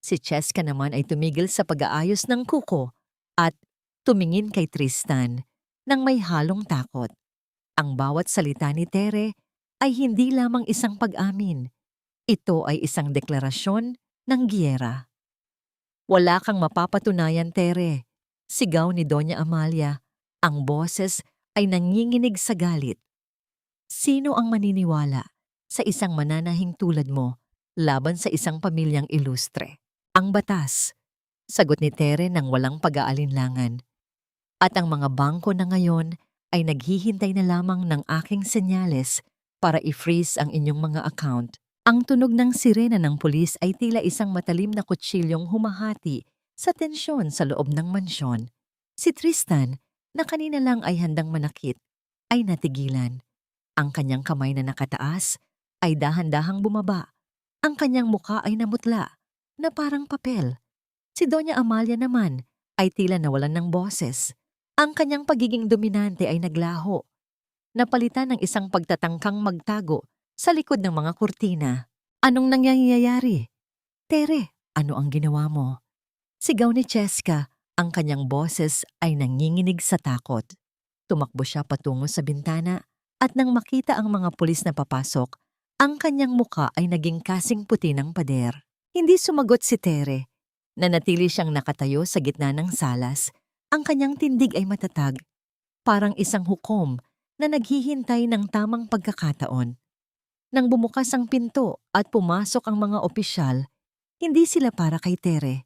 Si Cheska naman ay tumigil sa pag-aayos ng kuko at tumingin kay Tristan nang may halong takot. Ang bawat salita ni Tere ay hindi lamang isang pag-amin. Ito ay isang deklarasyon ng giyera. "Wala kang mapapatunayan, Tere," sigaw ni Doña Amalia. Ang boses ay nanginginig sa galit. "Sino ang maniniwala sa isang mananahing tulad mo laban sa isang pamilyang ilustre?" "Ang batas," sagot ni Tere nang walang pag-aalinlangan. "At ang mga bangko na ngayon ay naghihintay na lamang ng aking senyales para i-freeze ang inyong mga account." Ang tunog ng sirena ng pulis ay tila isang matalim na kutsilyong humahati sa tensyon sa loob ng mansyon. Si Tristan, na kanina lang ay handang manakit, ay natigilan. Ang kanyang kamay na nakataas ay dahan-dahang bumaba. Ang kanyang mukha ay namutla, na parang papel. Si Doña Amalia naman ay tila nawalan ng boses. Ang kanyang pagiging dominante ay naglaho. Napalitan ng isang pagtatangkang magtago sa likod ng mga kurtina. "Anong nangyayari? Tere, ano ang ginawa mo?" Sigaw ni Cheska. Ang kanyang boses ay nanginginig sa takot. Tumakbo siya patungo sa bintana at nang makita ang mga pulis na papasok, ang kanyang mukha ay naging kasing puti ng pader. Hindi sumagot si Tere. Nanatili siyang nakatayo sa gitna ng salas. Ang kanyang tindig ay matatag, parang isang hukom na naghihintay ng tamang pagkakataon. Nang bumukas ang pinto at pumasok ang mga opisyal, hindi sila para kay Tere.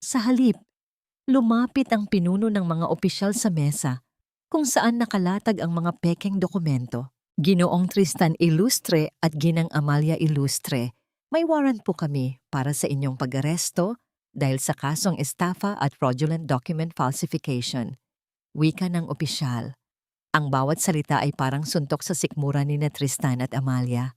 Sa halip, lumapit ang pinuno ng mga opisyal sa mesa kung saan nakalatag ang mga pekeng dokumento. "Ginoong Tristan Ilustre at Ginang Amalia Ilustre, may warrant po kami para sa inyong pag-aresto dahil sa kasong estafa at fraudulent document falsification." Wika ng opisyal. Ang bawat salita ay parang suntok sa sikmura ni na Tristan at Amalia.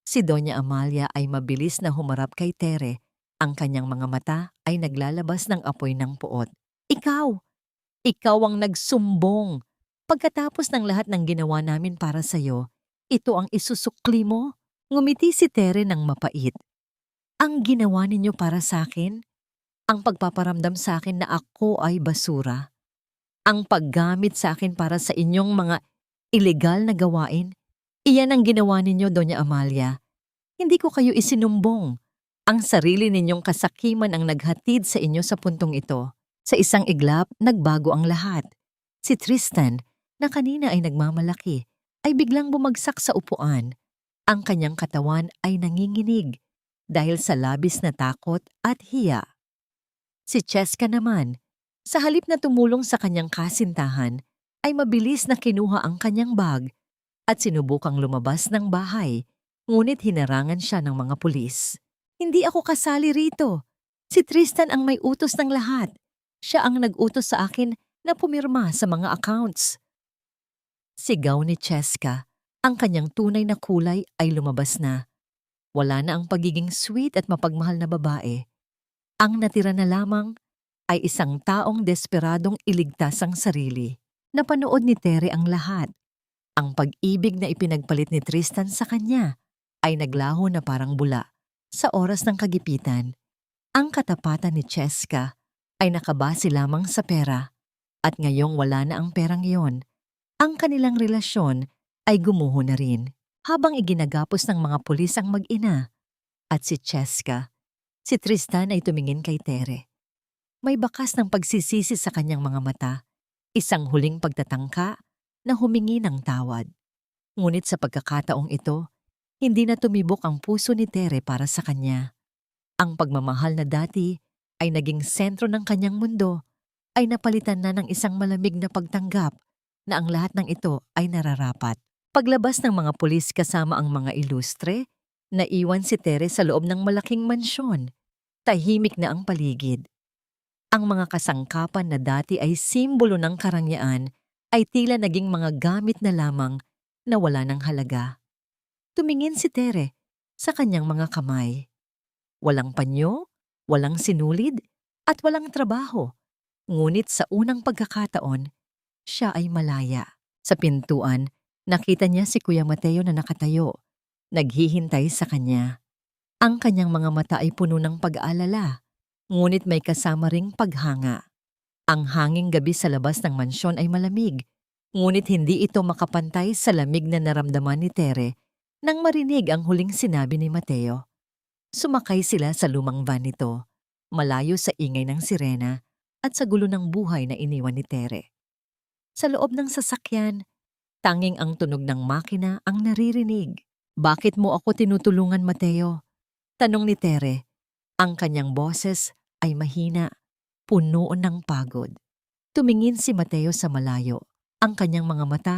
Si Doña Amalia ay mabilis na humarap kay Tere. Ang kanyang mga mata ay naglalabas ng apoy ng puot. Ikaw ang nagsumbong. Pagkatapos ng lahat ng ginawa namin para sa'yo, ito ang isusukli mo?" Ngumiti si Tere ng mapait. "Ang ginawa ninyo para sa akin? Ang pagpaparamdam sa akin na ako ay basura? Ang paggamit sa akin para sa inyong mga ilegal na gawain? Iyan ang ginawa ninyo, Doña Amalia. Hindi ko kayo isinumbong. Ang sarili ninyong kasakiman ang naghatid sa inyo sa puntong ito." Sa isang iglap, nagbago ang lahat. Si Tristan, na kanina ay nagmamalaki, ay biglang bumagsak sa upuan. Ang kanyang katawan ay nanginginig dahil sa labis na takot at hiya. Si Cheska naman, sa halip na tumulong sa kanyang kasintahan, ay mabilis na kinuha ang kanyang bag at sinubukang lumabas ng bahay, ngunit hinarangan siya ng mga pulis. "Hindi ako kasali rito. Si Tristan ang may utos ng lahat. Siya ang nag-utos sa akin na pumirma sa mga accounts. Sigaw ni Cheska. Ang kanyang tunay na kulay ay lumabas na. Wala na ang pagiging sweet at mapagmahal na babae. Ang natira na lamang ay isang taong desperadong iligtas ang sarili. Napanood ni Tere ang lahat. Ang pag-ibig na ipinagpalit ni Tristan sa kanya ay naglaho na parang bula. Sa oras ng kagipitan, ang katapatan ni Cheska ay nakabase lamang sa pera. At ngayong wala na ang perang iyon, ang kanilang relasyon ay gumuho na rin. Habang iginagapos ng mga pulis ang mag-ina at si Cheska, si Tristan ay tumingin kay Tere. May bakas ng pagsisisi sa kanyang mga mata, isang huling pagtatangka na humingi ng tawad. Ngunit sa pagkakataong ito, hindi na tumibok ang puso ni Tere para sa kanya. Ang pagmamahal na dati ay naging sentro ng kanyang mundo ay napalitan na ng isang malamig na pagtanggap na ang lahat ng ito ay nararapat. Paglabas ng mga pulis kasama ang mga ilustre, naiwan si Tere sa loob ng malaking mansyon. Tahimik na ang paligid. Ang mga kasangkapan na dati ay simbolo ng karangyaan ay tila naging mga gamit na lamang na wala ng halaga. Tumingin si Tere sa kanyang mga kamay. Walang panyo, walang sinulid, at walang trabaho. Ngunit sa unang pagkakataon, siya ay malaya. Sa pintuan, nakita niya si Kuya Mateo na nakatayo, naghihintay sa kanya. Ang kanyang mga mata ay puno ng pag-aalala, ngunit may kasama ring paghanga. Ang hanging gabi sa labas ng mansyon ay malamig, ngunit hindi ito makapantay sa lamig na naramdaman ni Tere nang marinig ang huling sinabi ni Mateo. Sumakay sila sa lumang van nito, malayo sa ingay ng sirena at sa gulo ng buhay na iniwan ni Tere. Sa loob ng sasakyan, tanging ang tunog ng makina ang naririnig. Bakit mo ako tinutulungan, Mateo? Tanong ni Tere. Ang kanyang boses ay mahina, puno ng pagod. Tumingin si Mateo sa malayo. Ang kanyang mga mata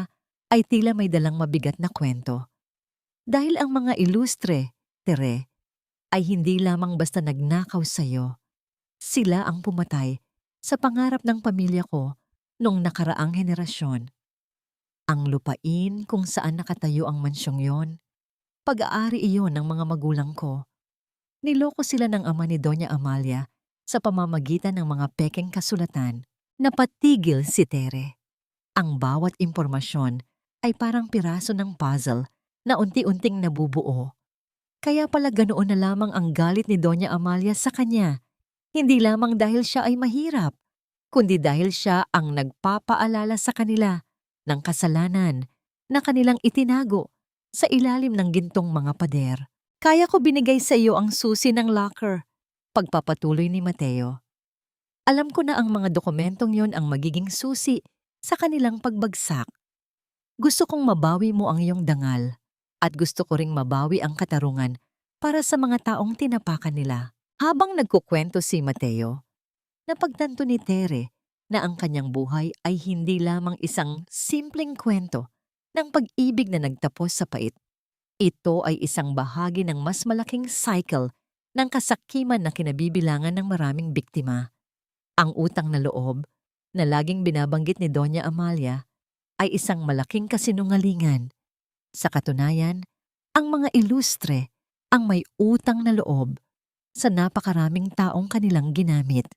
ay tila may dalang mabigat na kwento. Dahil ang mga ilustre, Tere, ay hindi lamang basta nagnakaw sa'yo. Sila ang pumatay sa pangarap ng pamilya ko noong nakaraang henerasyon. Ang lupain kung saan nakatayo ang mansyong yon, pag-aari iyon ng mga magulang ko. Niloko sila ng ama ni Doña Amalia sa pamamagitan ng mga pekeng kasulatan. Napatigil si Tere. Ang bawat impormasyon ay parang piraso ng puzzle na unti-unting nabubuo. Kaya pala ganoon na lamang ang galit ni Doña Amalia sa kanya. Hindi lamang dahil siya ay mahirap, kundi dahil siya ang nagpapaalala sa kanila ng kasalanan na kanilang itinago sa ilalim ng gintong mga pader. Kaya ko binigay sa iyo ang susi ng locker, pagpapatuloy ni Mateo. Alam ko na ang mga dokumentong yon ang magiging susi sa kanilang pagbagsak. Gusto kong mabawi mo ang iyong dangal at gusto ko ring mabawi ang katarungan para sa mga taong tinapakan nila. Habang nagkukwento si Mateo, napagtanto ni Tere na ang kanyang buhay ay hindi lamang isang simpleng kwento ng pag-ibig na nagtapos sa pait. Ito ay isang bahagi ng mas malaking cycle ng kasakiman na kinabibilangan ng maraming biktima. Ang utang na loob na laging binabanggit ni Doña Amalia ay isang malaking kasinungalingan. Sa katunayan, ang mga ilustre ang may utang na loob sa napakaraming taong kanilang ginamit.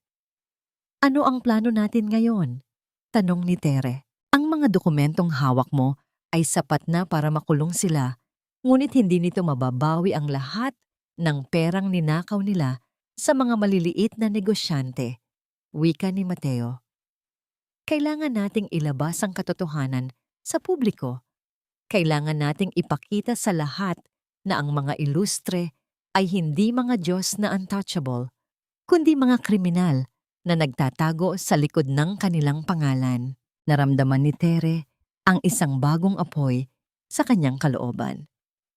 Ano ang plano natin ngayon? Tanong ni Tere. Ang mga dokumentong hawak mo ay sapat na para makulong sila, ngunit hindi nito mababawi ang lahat ng perang ninakaw nila sa mga maliliit na negosyante. Wika ni Mateo. Kailangan nating ilabas ang katotohanan sa publiko. Kailangan nating ipakita sa lahat na ang mga ilustre ay hindi mga Diyos na untouchable, kundi mga kriminal na nagtatago sa likod ng kanilang pangalan. Naramdaman ni Tere ang isang bagong apoy sa kanyang kalooban.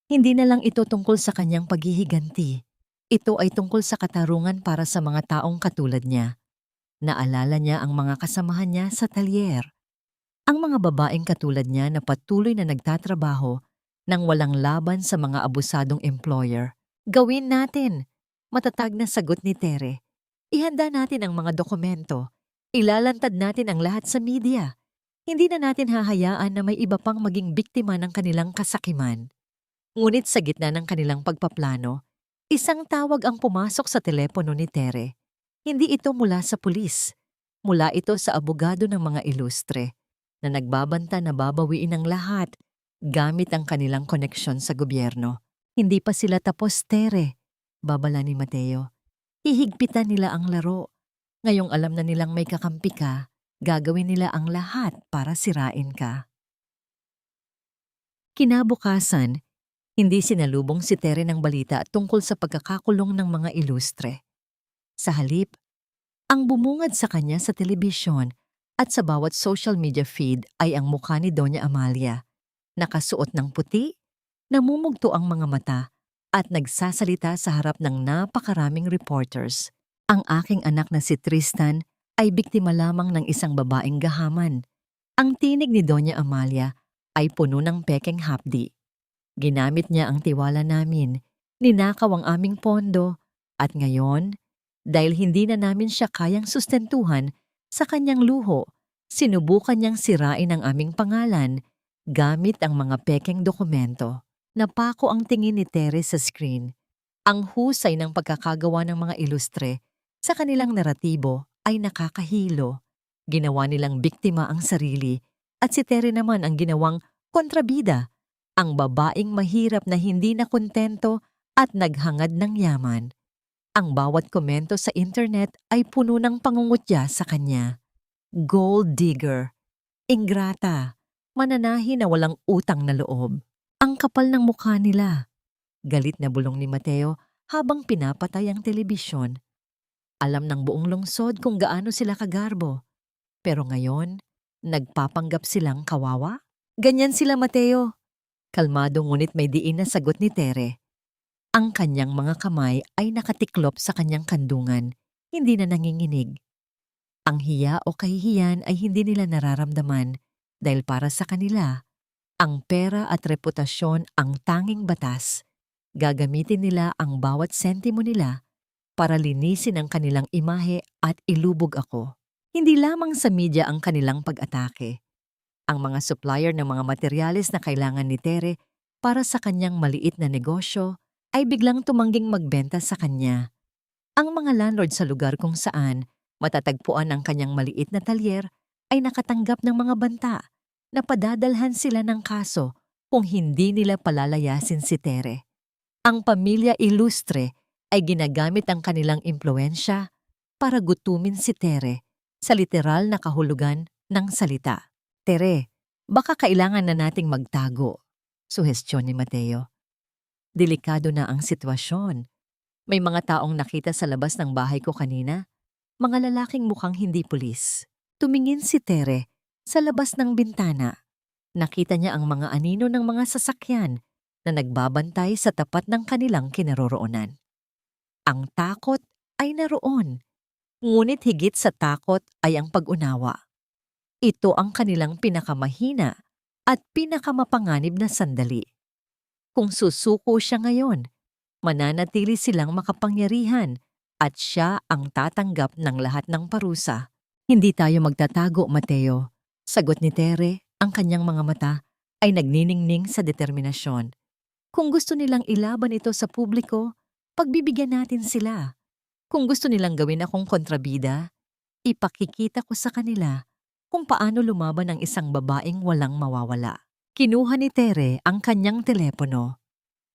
Hindi na lang ito tungkol sa kanyang paghihiganti. Ito ay tungkol sa katarungan para sa mga taong katulad niya. Naalala niya ang mga kasamahan niya sa talyer. Ang mga babaeng katulad niya na patuloy na nagtatrabaho nang walang laban sa mga abusadong employer. Gawin natin, matatag na sagot ni Tere. Ihanda natin ang mga dokumento. Ilalantad natin ang lahat sa media. Hindi na natin hahayaan na may iba pang maging biktima ng kanilang kasakiman. Ngunit sa gitna ng kanilang pagpaplano, isang tawag ang pumasok sa telepono ni Tere. Hindi ito mula sa pulis. Mula ito sa abogado ng mga ilustre na nagbabanta na babawiin ang lahat gamit ang kanilang koneksyon sa gobyerno. Hindi pa sila tapos, Tere, babala ni Mateo. Hihigpitan nila ang laro. Ngayong alam na nilang may kakampi ka, gagawin nila ang lahat para sirain ka. Kinabukasan, hindi sinalubong si Tere ng balita tungkol sa pagkakakulong ng mga ilustre. Sa halip, ang bumungad sa kanya sa telebisyon at sa bawat social media feed ay ang mukha ni Doña Amalia. Nakasuot ng puti, namumugto ang mga mata at nagsasalita sa harap ng napakaraming reporters. Ang aking anak na si Tristan ay biktima lamang ng isang babaeng gahaman. Ang tinig ni Doña Amalia ay puno ng pekeng hapdi. Ginamit niya ang tiwala namin, ninakaw ang aming pondo, at ngayon, dahil hindi na namin siya kayang sustentuhan sa kanyang luho, sinubukan niyang sirain ang aming pangalan gamit ang mga pekeng dokumento. Napako ang tingin ni Tere sa screen. Ang husay ng pagkakagawa ng mga ilustre sa kanilang naratibo ay nakakahilo. Ginawa nilang biktima ang sarili at si Tere naman ang ginawang kontrabida, ang babaeng mahirap na hindi nakontento at naghangad ng yaman. Ang bawat komento sa internet ay puno ng pangungutya sa kanya. Gold digger, ingrata, mananahi na walang utang na loob. Ang kapal ng mukha nila. Galit na bulong ni Mateo habang pinapatay ang telebisyon. Alam ng buong lungsod kung gaano sila kagarbo. Pero ngayon, nagpapanggap silang kawawa? Ganyan sila, Mateo. Kalmado ngunit may diin na sagot ni Tere. Ang kanyang mga kamay ay nakatiklop sa kanyang kandungan, hindi na nanginginig. Ang hiya o kahihiyan ay hindi nila nararamdaman dahil para sa kanila, ang pera at reputasyon ang tanging batas. Gagamitin nila ang bawat sentimo nila para linisin ang kanilang imahe at ilubog ako. Hindi lamang sa media ang kanilang pag-atake. Ang mga supplier ng mga materyales na kailangan ni Tere para sa kanyang maliit na negosyo ay biglang tumangging magbenta sa kanya. Ang mga landlord sa lugar kung saan matatagpuan ang kanyang maliit na talyer ay nakatanggap ng mga banta na padadalhan sila ng kaso kung hindi nila palalayasin si Tere. Ang pamilya ilustre ay ginagamit ang kanilang impluensya para gutumin si Tere sa literal na kahulugan ng salita. Tere, baka kailangan na nating magtago, suhestyon ni Mateo. Delikado na ang sitwasyon. May mga taong nakita sa labas ng bahay ko kanina, mga lalaking mukhang hindi pulis. Tumingin si Tere sa labas ng bintana. Nakita niya ang mga anino ng mga sasakyan na nagbabantay sa tapat ng kanilang kinaroroonan. Ang takot ay naroon, ngunit higit sa takot ay ang pag-unawa. Ito ang kanilang pinakamahina at pinakamapanganib na sandali. Kung susuko siya ngayon, mananatili silang makapangyarihan at siya ang tatanggap ng lahat ng parusa. Hindi tayo magtatago, Mateo. Sagot ni Tere, ang kanyang mga mata ay nagniningning sa determinasyon. Kung gusto nilang ilaban ito sa publiko, pagbibigyan natin sila. Kung gusto nilang gawin akong kontrabida, ipakikita ko sa kanila kung paano lumaban ang isang babaeng walang mawawala. Kinuha ni Tere ang kanyang telepono.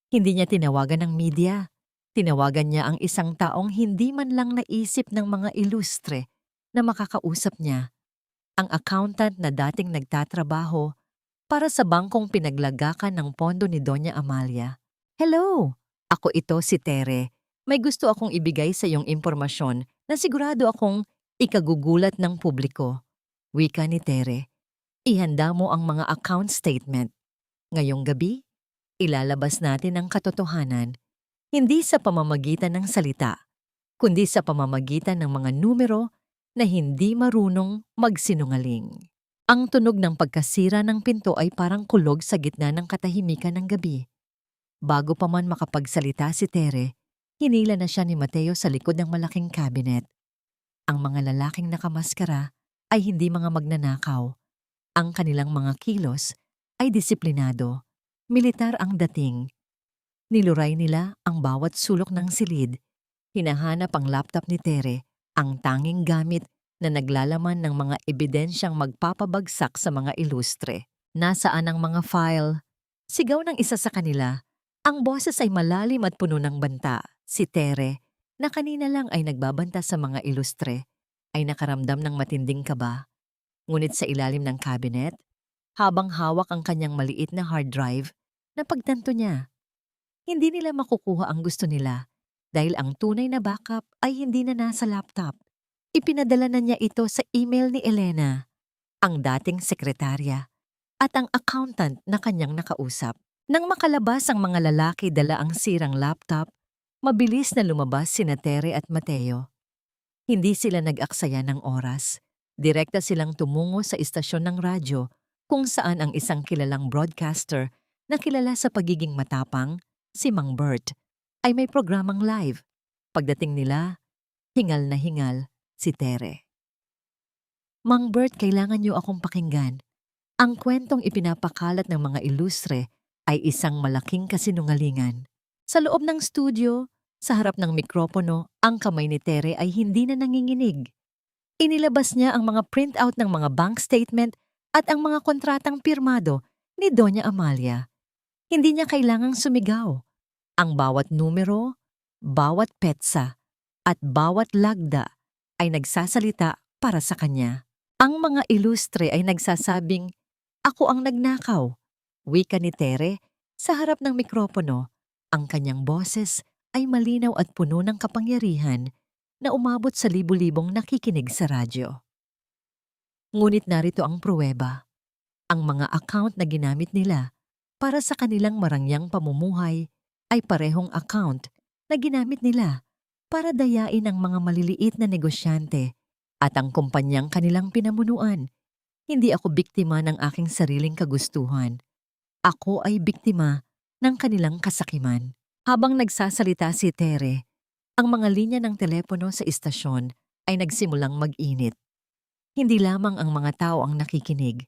Hindi niya tinawagan ng media. Tinawagan niya ang isang taong hindi man lang naisip ng mga ilustre na makakausap niya. Ang accountant na dating nagtatrabaho para sa bangkong pinaglagakan ng pondo ni Doña Amalia. Hello! Ako ito si Tere. May gusto akong ibigay sa iyong impormasyon na sigurado akong ikagugulat ng publiko. Wika ni Tere. Ihanda mo ang mga account statement. Ngayong gabi, ilalabas natin ang katotohanan, hindi sa pamamagitan ng salita, kundi sa pamamagitan ng mga numero na hindi marunong magsinungaling. Ang tunog ng pagkasira ng pinto ay parang kulog sa gitna ng katahimikan ng gabi. Bago pa man makapagsalita si Tere, hinila na siya ni Mateo sa likod ng malaking cabinet. Ang mga lalaking nakamaskara ay hindi mga magnanakaw. Ang kanilang mga kilos ay disiplinado. Militar ang dating. Niluray nila ang bawat sulok ng silid. Hinahanap ang laptop ni Tere, ang tanging gamit na naglalaman ng mga ebidensyang magpapabagsak sa mga ilustre. Nasaan ang mga file? Sigaw ng isa sa kanila. Ang boses ay malalim at puno ng banta. Si Tere, na kanina lang ay nagbabanta sa mga ilustre, ay nakaramdam ng matinding kaba. Ngunit sa ilalim ng cabinet, habang hawak ang kanyang maliit na hard drive, napagtanto niya. Hindi nila makukuha ang gusto nila dahil ang tunay na backup ay hindi na nasa laptop. Ipinadala na niya ito sa email ni Elena, ang dating sekretarya, at ang accountant na kanyang nakausap. Nang makalabas ang mga lalaki dala ang sirang laptop, mabilis na lumabas sina Tere at Mateo. Hindi sila nag-aksaya ng oras. Direkta silang tumungo sa istasyon ng radyo kung saan ang isang kilalang broadcaster na kilala sa pagiging matapang, si Mang Bert, ay may programang live. Pagdating nila, hingal na hingal si Tere. Mang Bert, kailangan niyo akong pakinggan. Ang kwentong ipinapakalat ng mga ilustre ay isang malaking kasinungalingan. Sa loob ng studio, sa harap ng mikropono, ang kamay ni Tere ay hindi na nanginginig. Inilabas niya ang mga printout ng mga bank statement at ang mga kontratang pirmado ni Doña Amalia. Hindi niya kailangang sumigaw. Ang bawat numero, bawat petsa, at bawat lagda ay nagsasalita para sa kanya. Ang mga ilustre ay nagsasabing, "Ako ang nagnakaw." Wika ni Tere sa harap ng mikropono. Ang kanyang boses ay malinaw at puno ng kapangyarihan na umabot sa libu-libong nakikinig sa radyo. Ngunit narito ang pruweba. Ang mga account na ginamit nila para sa kanilang marangyang pamumuhay ay parehong account na ginamit nila para dayain ang mga maliliit na negosyante at ang kumpanyang kanilang pinamunuan. Hindi ako biktima ng aking sariling kagustuhan. Ako ay biktima ng kanilang kasakiman. Habang nagsasalita si Tere, ang mga linya ng telepono sa istasyon ay nagsimulang mag-init. Hindi lamang ang mga tao ang nakikinig,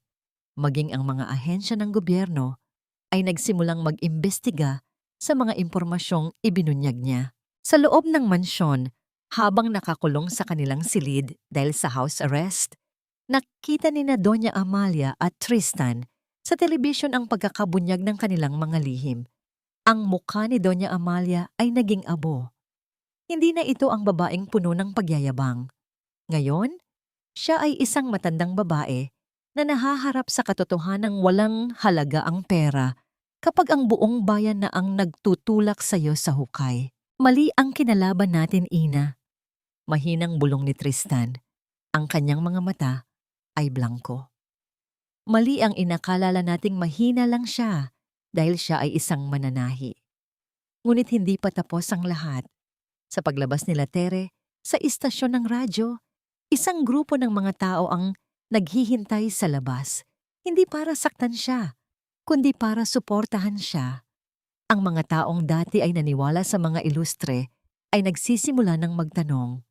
maging ang mga ahensya ng gobyerno ay nagsimulang mag-imbestiga sa mga impormasyong ibinunyag niya. Sa loob ng mansyon, habang nakakulong sa kanilang silid dahil sa house arrest, nakita ni na Doña Amalia at Tristan sa telebisyon ang pagkakabunyag ng kanilang mga lihim. Ang mukha ni Doña Amalia ay naging abo. Hindi na ito ang babaeng puno ng pagyayabang. Ngayon, siya ay isang matandang babae na nahaharap sa katotohanang walang halaga ang pera kapag ang buong bayan na ang nagtutulak sa iyo sa hukay. Mali ang kinalaban natin, Ina. Mahinang bulong ni Tristan. Ang kanyang mga mata ay blanko. Mali ang inakalala nating mahina lang siya dahil siya ay isang mananahi. Ngunit hindi pa tapos ang lahat. Sa paglabas nila Tere sa istasyon ng radyo, isang grupo ng mga tao ang naghihintay sa labas. Hindi para saktan siya, kundi para suportahan siya. Ang mga taong dati ay naniwala sa mga ilustre ay nagsisimula ng magtanong.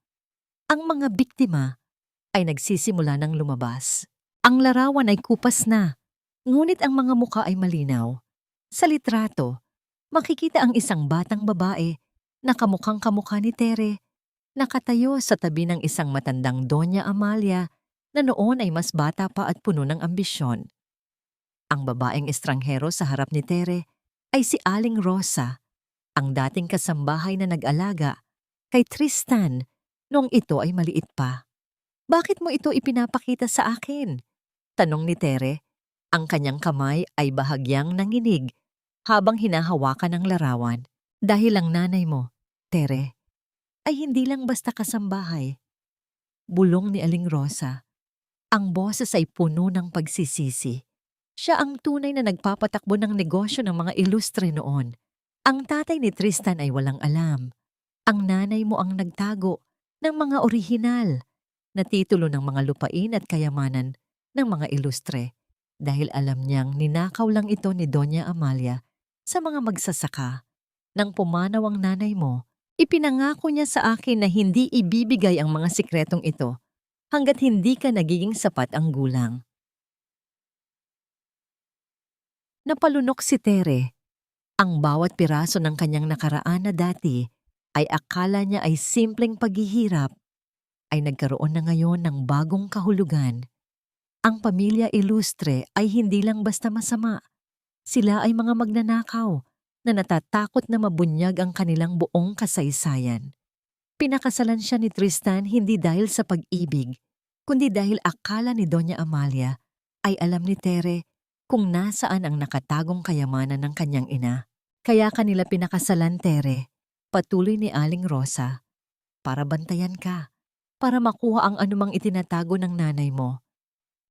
Ang mga biktima ay nagsisimula ng lumabas. Ang larawan ay kupas na, ngunit ang mga muka ay malinaw. Sa litrato, makikita ang isang batang babae na kamukhang kamukha ni Tere, nakatayo sa tabi ng isang matandang Doña Amalia na noon ay mas bata pa at puno ng ambisyon. Ang babaeng estranghero sa harap ni Tere ay si Aling Rosa, ang dating kasambahay na nag-alaga kay Tristan noong ito ay maliit pa. "Bakit mo ito ipinapakita sa akin?" tanong ni Tere. Ang kanyang kamay ay bahagyang nanginig habang hinahawakan ng larawan. "Dahil ang nanay mo, Tere, ay hindi lang basta kasambahay." Bulong ni Aling Rosa. Ang boses ay puno ng pagsisisi. Siya ang tunay na nagpapatakbo ng negosyo ng mga ilustre noon. Ang tatay ni Tristan ay walang alam. Ang nanay mo ang nagtago ng mga orihinal na titulo ng mga lupain at kayamanan ng mga ilustre dahil alam niyang ninakaw lang ito ni Doña Amalia sa mga magsasaka. Nang pumanaw ang nanay mo, Ipinangako niya sa akin na hindi ibibigay ang mga sikretong ito hanggat hindi ka nagiging sapat ang gulang. Napalunok si Tere. Ang bawat piraso ng kanyang nakaraan na dati ay akala niya ay simpleng paghihirap ay nagkaroon na ngayon ng bagong kahulugan. Ang pamilya Ilustre ay hindi lang basta masama. Sila ay mga magnanakaw na natatakot na mabunyag ang kanilang buong kasaysayan. Pinakasalan siya ni Tristan hindi dahil sa pag-ibig, kundi dahil akala ni Doña Amalia ay alam ni Tere kung nasaan ang nakatagong kayamanan ng kanyang ina. Kaya kanila pinakasalan, Tere, patuloy ni Aling Rosa, para bantayan ka, para makuha ang anumang itinatago ng nanay mo.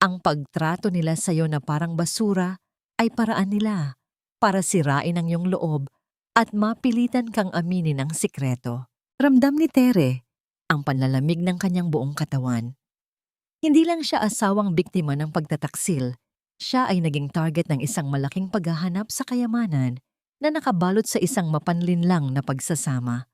Ang pagtrato nila sa'yo na parang basura ay paraan nila para sirain ang iyong loob at mapilitan kang aminin ang sikreto. Ramdam ni Tere ang panlalamig ng kanyang buong katawan. Hindi lang siya asawang biktima ng pagtataksil, siya ay naging target ng isang malaking paghahanap sa kayamanan na nakabalot sa isang mapanlinlang na pagsasama.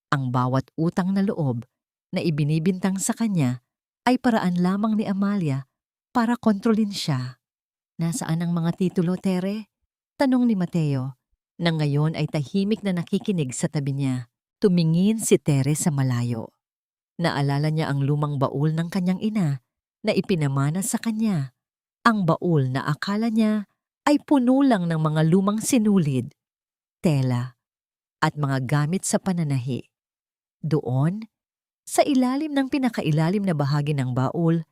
Ang bawat utang na loob na ibinibintang sa kanya ay paraan lamang ni Amalia para kontrolin siya. Nasaan ang mga titulo, Tere? Tanong ni Mateo, na ngayon ay tahimik na nakikinig sa tabi niya. Tumingin si Tere sa malayo. Naalala niya ang lumang baul ng kanyang ina na ipinamana sa kanya. Ang baul na akala niya ay puno lang ng mga lumang sinulid, tela, at mga gamit sa pananahi. Doon, sa ilalim ng pinakailalim na bahagi ng baul,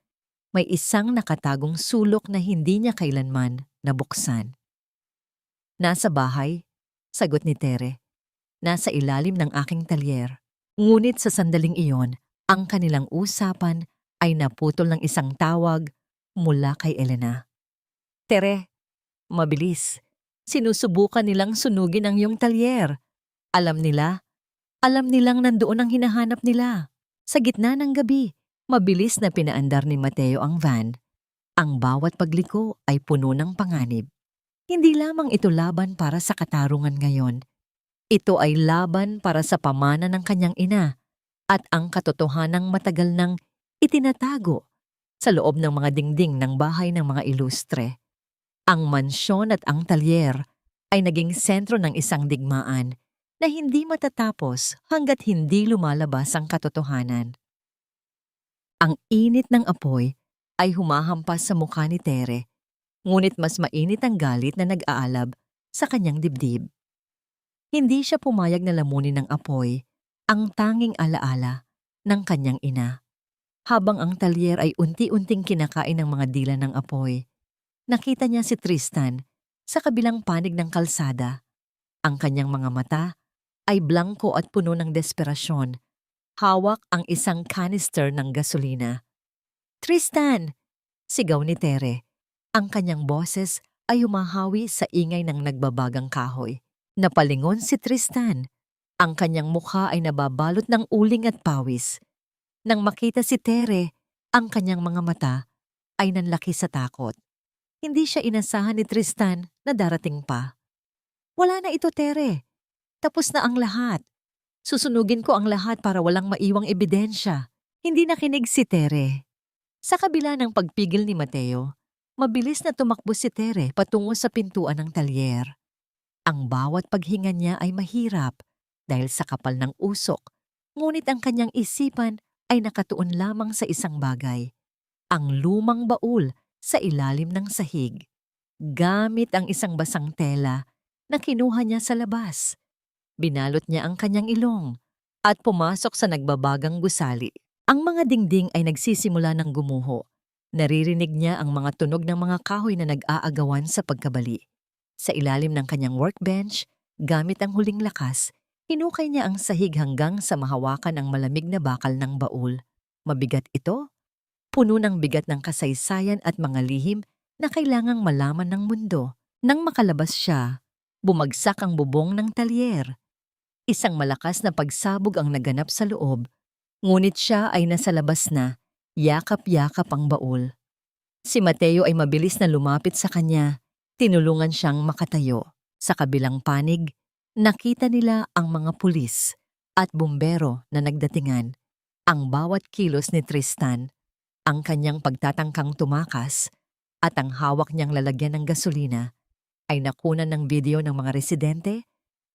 may isang nakatagong sulok na hindi niya kailanman nabuksan. Nasa bahay, sagot ni Tere. Nasa ilalim ng aking talyer. Ngunit sa sandaling iyon, ang kanilang usapan ay naputol ng isang tawag mula kay Elena. Tere, mabilis. Sinusubukan nilang sunugin ang iyong talyer. Alam nilang nandoon ang hinahanap nila. Sa gitna ng gabi, mabilis na pinaandar ni Mateo ang van. Ang bawat pagliko ay puno ng panganib. Hindi lamang ito laban para sa katarungan ngayon. Ito ay laban para sa pamana ng kanyang ina at ang katotohanang matagal nang itinatago sa loob ng mga dingding ng bahay ng mga Ilustre. Ang mansyon at ang talyer ay naging sentro ng isang digmaan na hindi matatapos hanggat hindi lumalabas ang katotohanan. Ang init ng apoy ay humahampas sa mukha ni Tere, ngunit mas mainit ang galit na nag-aalab sa kanyang dibdib. Hindi siya pumayag na lamunin ng apoy ang tanging alaala ng kanyang ina. Habang ang talyer ay unti-unting kinakain ng mga dila ng apoy, nakita niya si Tristan sa kabilang panig ng kalsada. Ang kanyang mga mata ay blangko at puno ng desperasyon. Hawak ang isang canister ng gasolina. Tristan! Sigaw ni Tere. Ang kanyang boses ay humahawi sa ingay ng nagbabagang kahoy. Napalingon si Tristan. Ang kanyang mukha ay nababalot ng uling at pawis. Nang makita si Tere, ang kanyang mga mata ay nanlaki sa takot. Hindi siya inasahan ni Tristan na darating pa. Wala na ito, Tere. Tapos na ang lahat. Susunugin ko ang lahat para walang maiwang ebidensya. Hindi nakinig si Tere. Sa kabila ng pagpigil ni Mateo, mabilis na tumakbo si Tere patungo sa pintuan ng talyer. Ang bawat paghinga niya ay mahirap dahil sa kapal ng usok, ngunit ang kanyang isipan ay nakatuon lamang sa isang bagay, ang lumang baul sa ilalim ng sahig. Gamit ang isang basang tela na kinuha niya sa labas. Binalot niya ang kanyang ilong at pumasok sa nagbabagang gusali. Ang mga dingding ay nagsisimula ng gumuho. Naririnig niya ang mga tunog ng mga kahoy na nag-aagawan sa pagkabali. Sa ilalim ng kanyang workbench, gamit ang huling lakas, hinukay niya ang sahig hanggang sa mahawakan ang malamig na bakal ng baul. Mabigat ito, puno ng bigat ng kasaysayan at mga lihim na kailangang malaman ng mundo. Nang makalabas siya, bumagsak ang bubong ng talyer. Isang malakas na pagsabog ang naganap sa loob, ngunit siya ay nasa labas na, yakap-yakap ang baul. Si Mateo ay mabilis na lumapit sa kanya. Tinulungan siyang makatayo. Sa kabilang panig, nakita nila ang mga pulis. at bumbero na nagdatingan. Ang bawat kilos ni Tristan, ang kanyang pagtatangkang tumakas at ang hawak niyang lalagyan ng gasolina ay nakunan ng video ng mga residente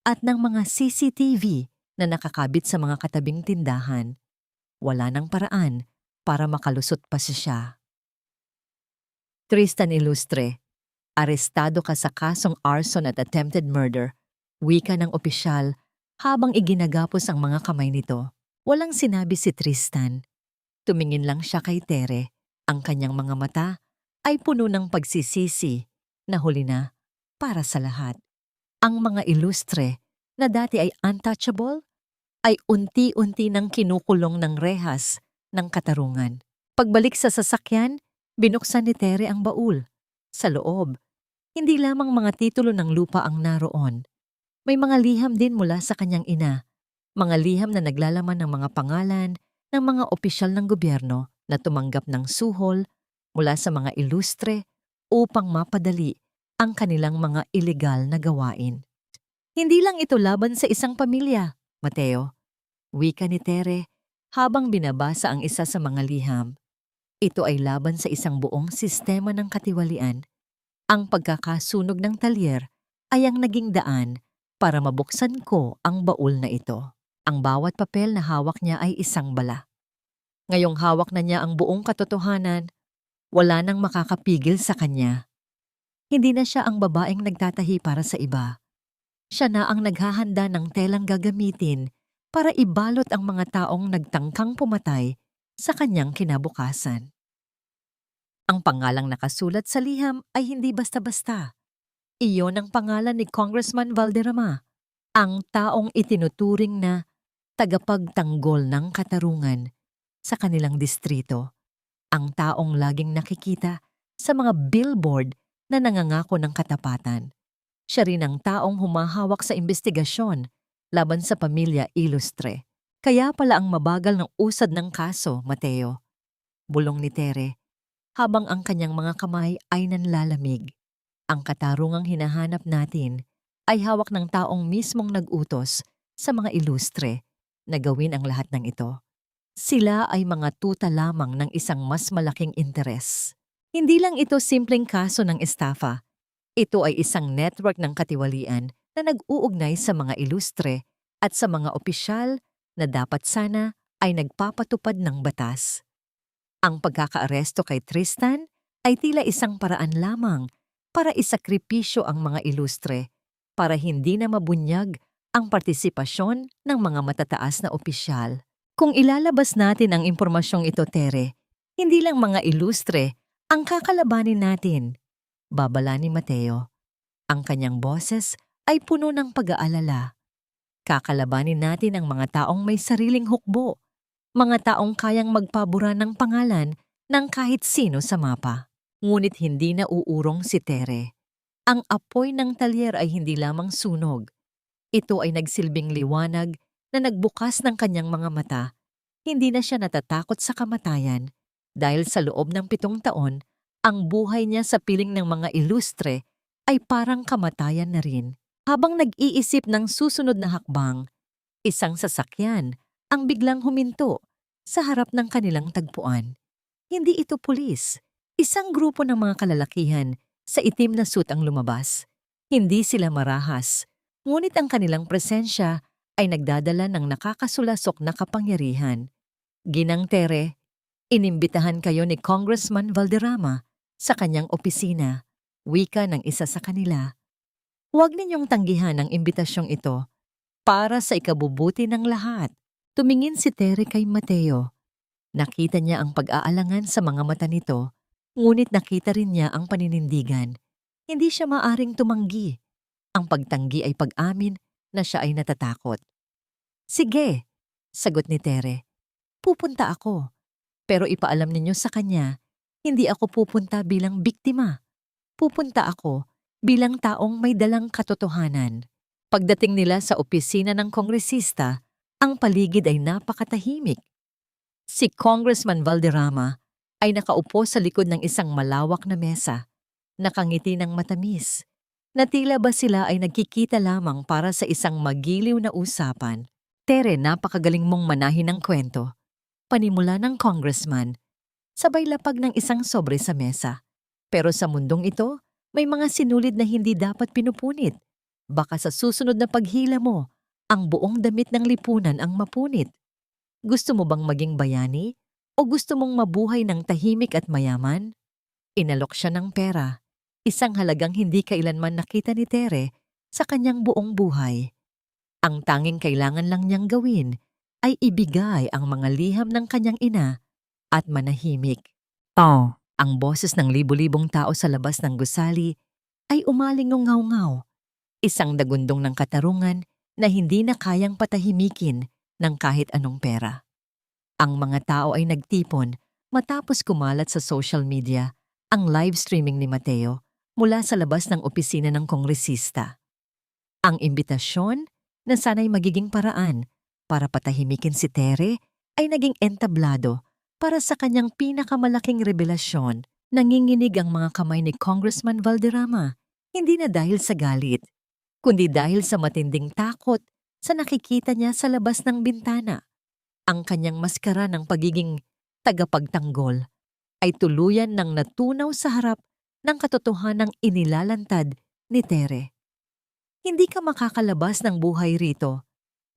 at ng mga CCTV na nakakabit sa mga katabing tindahan. Wala nang paraan para makalusot pa siya. Tristan Ilustre, arestado ka sa kasong arson at attempted murder, wika ng opisyal habang iginagapos ang mga kamay nito. Walang sinabi si Tristan. Tumingin lang siya kay Tere. Ang kanyang mga mata ay puno ng pagsisisi na huli na para sa lahat. Ang mga ilustre na dati ay untouchable ay unti-unti nang kinukulong ng rehas ng katarungan. Pagbalik sa sasakyan, binuksan ni Tere ang baul. Sa loob, hindi lamang mga titulo ng lupa ang naroon. May mga liham din mula sa kanyang ina. Mga liham na naglalaman ng mga pangalan ng mga opisyal ng gobyerno na tumanggap ng suhol mula sa mga ilustre upang mapadali ang kanilang mga ilegal na gawain. Hindi lang ito laban sa isang pamilya, Mateo. Wika ni Tere habang binabasa ang isa sa mga liham. Ito ay laban sa isang buong sistema ng katiwalian. Ang pagkakasunog ng talyer ay ang naging daan para mabuksan ko ang baul na ito. Ang bawat papel na hawak niya ay isang bala. Ngayong hawak na niya ang buong katotohanan, wala nang makakapigil sa kanya. Hindi na siya ang babaeng nagtatahi para sa iba. Siya na ang naghahanda ng telang gagamitin para ibalot ang mga taong nagtangkang pumatay sa kanyang kinabukasan. Ang pangalang nakasulat sa liham ay hindi basta-basta. Iyon ang pangalan ni Congressman Valderrama, ang taong itinuturing na tagapagtanggol ng katarungan sa kanilang distrito, ang taong laging nakikita sa mga billboard na nangangako ng katapatan. Siya rin ang taong humahawak sa investigasyon laban sa pamilya Ilustre. Kaya pala ang mabagal ng usad ng kaso, Mateo. Bulong ni Tere, habang ang kanyang mga kamay ay nanlalamig. Ang katarungang hinahanap natin ay hawak ng taong mismong nag-utos sa mga ilustre na gawin ang lahat ng ito. Sila ay mga tuta lamang ng isang mas malaking interes. Hindi lang ito simpleng kaso ng estafa. Ito ay isang network ng katiwalian na nag-uugnay sa mga ilustre at sa mga opisyal na dapat sana ay nagpapatupad ng batas. Ang pagkakaaresto kay Tristan ay tila isang paraan lamang para isakripisyo ang mga ilustre para hindi na mabunyag ang partisipasyon ng mga matataas na opisyal. Kung ilalabas natin ang impormasyong ito, Tere, hindi lang mga ilustre ang kakalabanin natin. Babala ni Mateo. Ang kanyang boses ay puno ng pag-aalala. Kakalabanin natin ang mga taong may sariling hukbo, mga taong kayang magpabura ng pangalan ng kahit sino sa mapa. Ngunit hindi na uurong si Tere. Ang apoy ng talyer ay hindi lamang sunog. Ito ay nagsilbing liwanag na nagbukas ng kanyang mga mata. Hindi na siya natatakot sa kamatayan dahil sa loob ng 7 taon, ang buhay niya sa piling ng mga ilustre ay parang kamatayan na rin. Habang nag-iisip ng susunod na hakbang, isang sasakyan ang biglang huminto sa harap ng kanilang tagpuan. Hindi ito pulis. Isang grupo ng mga kalalakihan sa itim na suit ang lumabas. Hindi sila marahas, ngunit ang kanilang presensya ay nagdadala ng nakakasulasok na kapangyarihan. Ginang Tere, inimbitahan kayo ni Congressman Valderrama sa kanyang opisina, wika ng isa sa kanila. Huwag ninyong tanggihan ang imbitasyong ito para sa ikabubuti ng lahat. Tumingin si Tere kay Mateo. Nakita niya ang pag-aalangan sa mga mata nito, ngunit nakita rin niya ang paninindigan. Hindi siya maaring tumanggi. Ang pagtanggi ay pag-amin na siya ay natatakot. Sige, sagot ni Tere. Pupunta ako. Pero ipaalam ninyo sa kanya, hindi ako pupunta bilang biktima. Pupunta ako bilang taong may dalang katotohanan. Pagdating nila sa opisina ng kongresista, ang paligid ay napakatahimik. Si Congressman Valderrama ay nakaupo sa likod ng isang malawak na mesa, nakangiti ng matamis, na tila ba sila ay nagkikita lamang para sa isang magiliw na usapan. Tere, napakagaling mong manahin ng kwento. Panimula ng congressman, sabay lapag ng isang sobre sa mesa. Pero sa mundong ito, may mga sinulid na hindi dapat pinupunit. Baka sa susunod na paghila mo, ang buong damit ng lipunan ang mapunit. Gusto mo bang maging bayani? O gusto mong mabuhay ng tahimik at mayaman? Inalok siya ng pera, isang halagang hindi kailanman nakita ni Tere sa kanyang buong buhay. Ang tanging kailangan lang niyang gawin ay ibigay ang mga liham ng kanyang ina at manahimik. Ang boses ng libu-libong tao sa labas ng gusali ay umalingaw-ngaw, isang dagundong ng katarungan na hindi na kayang patahimikin ng kahit anong pera. Ang mga tao ay nagtipon matapos kumalat sa social media ang live streaming ni Mateo mula sa labas ng opisina ng kongresista. Ang imbitasyon na sana'y magiging paraan para patahimikin si Tere ay naging entablado para sa kanyang pinakamalaking revelasyon. Nanginginig ang mga kamay ni Congressman Valderrama, hindi na dahil sa galit, kundi dahil sa matinding takot sa nakikita niya sa labas ng bintana. Ang kanyang maskara ng pagiging tagapagtanggol ay tuluyan ng natunaw sa harap ng katotohanang inilalantad ni Tere. Hindi ka makakalabas ng buhay rito,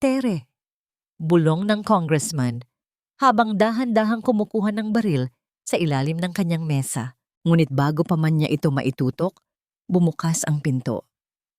Tere. Bulong ng congressman habang dahan-dahang kumukuha ng baril sa ilalim ng kanyang mesa. Ngunit bago pa man niya ito maitutok, bumukas ang pinto.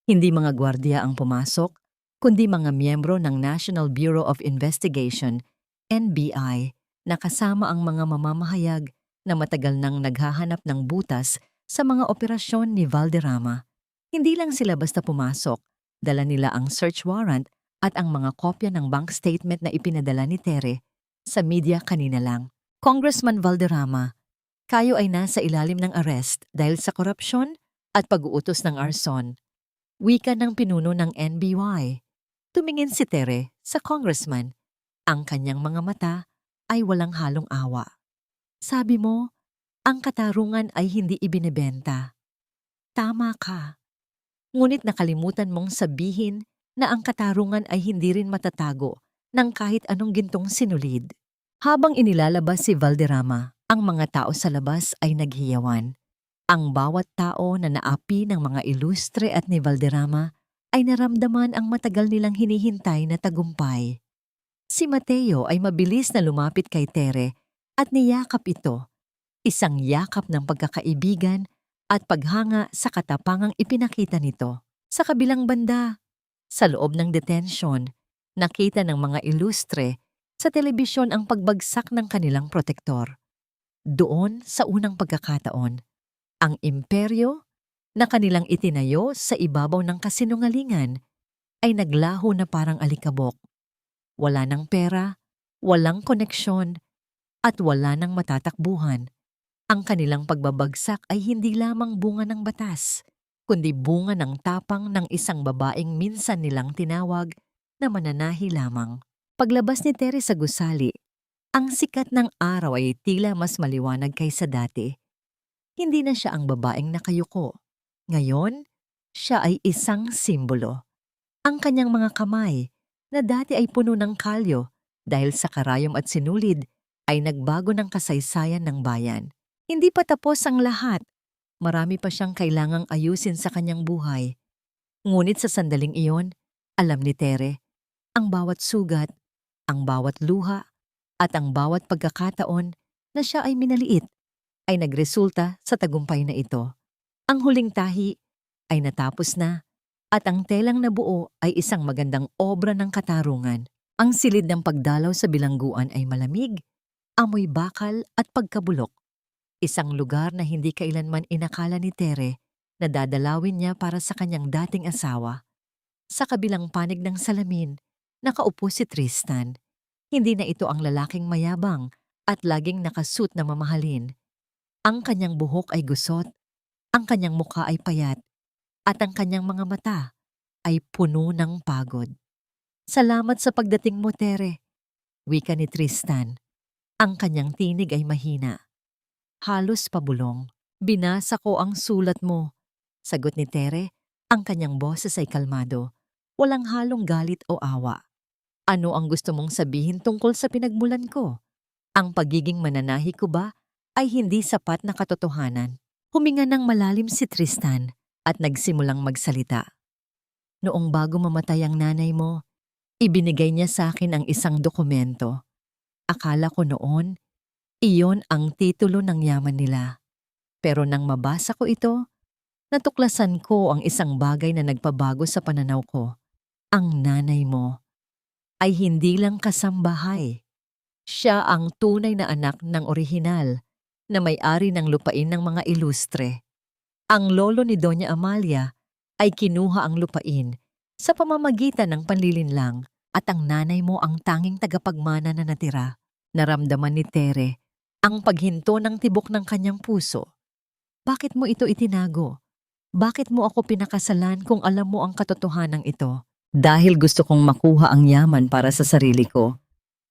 Hindi mga gwardiya ang pumasok, kundi mga miyembro ng National Bureau of Investigation, NBI, na kasama ang mga mamamahayag na matagal nang naghahanap ng butas sa mga operasyon ni Valderrama. Hindi lang sila basta pumasok, dala nila ang search warrant at ang mga kopya ng bank statement na ipinadala ni Tere sa media kanina lang. Congressman Valderrama, kayo ay nasa ilalim ng arrest dahil sa korupsyon at pag-uutos ng arson. Wika ng pinuno ng NBI. Tumingin si Tere sa congressman. Ang kanyang mga mata ay walang halong awa. Sabi mo, ang katarungan ay hindi ibinebenta. Tama ka. Ngunit nakalimutan mong sabihin na ang katarungan ay hindi rin matatago ng kahit anong gintong sinulid. Habang inilalabas si Valderrama, ang mga tao sa labas ay naghiyawan. Ang bawat tao na naapi ng mga ilustre at ni Valderrama ay naramdaman ang matagal nilang hinihintay na tagumpay. Si Mateo ay mabilis na lumapit kay Tere at niyakap ito, isang yakap ng pagkakaibigan at paghanga sa katapangang ipinakita nito. Sa kabilang banda, sa loob ng detention, nakita ng mga ilustre sa telebisyon ang pagbagsak ng kanilang protektor. Doon sa unang pagkakataon, ang imperyo na kanilang itinayo sa ibabaw ng kasinungalingan ay naglaho na parang alikabok. Wala ng pera, walang koneksyon, at wala ng matatakbuhan. Ang kanilang pagbabagsak ay hindi lamang bunga ng batas, kundi bunga ng tapang ng isang babaeng minsan nilang tinawag na mananahi lamang. Paglabas ni Tere sa gusali, ang sikat ng araw ay tila mas maliwanag kaysa dati. Hindi na siya ang babaeng nakayuko. Ngayon, siya ay isang simbolo. Ang kanyang mga kamay, na dati ay puno ng kalyo dahil sa karayom at sinulid, ay nagbago ng kasaysayan ng bayan. Hindi pa tapos ang lahat. Marami pa siyang kailangang ayusin sa kanyang buhay. Ngunit sa sandaling iyon, alam ni Tere, ang bawat sugat, ang bawat luha, at ang bawat pagkakataon na siya ay minaliit ay nagresulta sa tagumpay na ito. Ang huling tahi ay natapos na at ang telang nabuo ay isang magandang obra ng katarungan. Ang silid ng pagdalaw sa bilangguan ay malamig, amoy bakal at pagkabulok. Isang lugar na hindi kailanman inakala ni Tere na dadalawin niya para sa kanyang dating asawa. Sa kabilang panig ng salamin, nakaupo si Tristan. Hindi na ito ang lalaking mayabang at laging nakasuot na mamahalin. Ang kanyang buhok ay gusot, ang kanyang mukha ay payat, at ang kanyang mga mata ay puno ng pagod. Salamat sa pagdating mo, Tere, wika ni Tristan. Ang kanyang tinig ay mahina. Halos pabulong. Binasa ko ang sulat mo. Sagot ni Tere, ang kanyang boses ay kalmado. Walang halong galit o awa. Ano ang gusto mong sabihin tungkol sa pinagmulan ko? Ang pagiging mananahi ko ba ay hindi sapat na katotohanan? Huminga ng malalim si Tristan at nagsimulang magsalita. Noong bago mamatay ang nanay mo, ibinigay niya sa akin ang isang dokumento. Akala ko noon, iyon ang titulo ng yaman nila. Pero nang mabasa ko ito, natuklasan ko ang isang bagay na nagpabago sa pananaw ko. Ang nanay mo ay hindi lang kasambahay. Siya ang tunay na anak ng orihinal na may-ari ng lupain ng mga ilustre. Ang lolo ni Doña Amalia ay kinuha ang lupain sa pamamagitan ng panlilinlang at ang nanay mo ang tanging tagapagmana na natira. Naramdaman ni Tere ang paghinto ng tibok ng kanyang puso. Bakit mo ito itinago? Bakit mo ako pinakasalan kung alam mo ang katotohanan ito? Dahil gusto kong makuha ang yaman para sa sarili ko.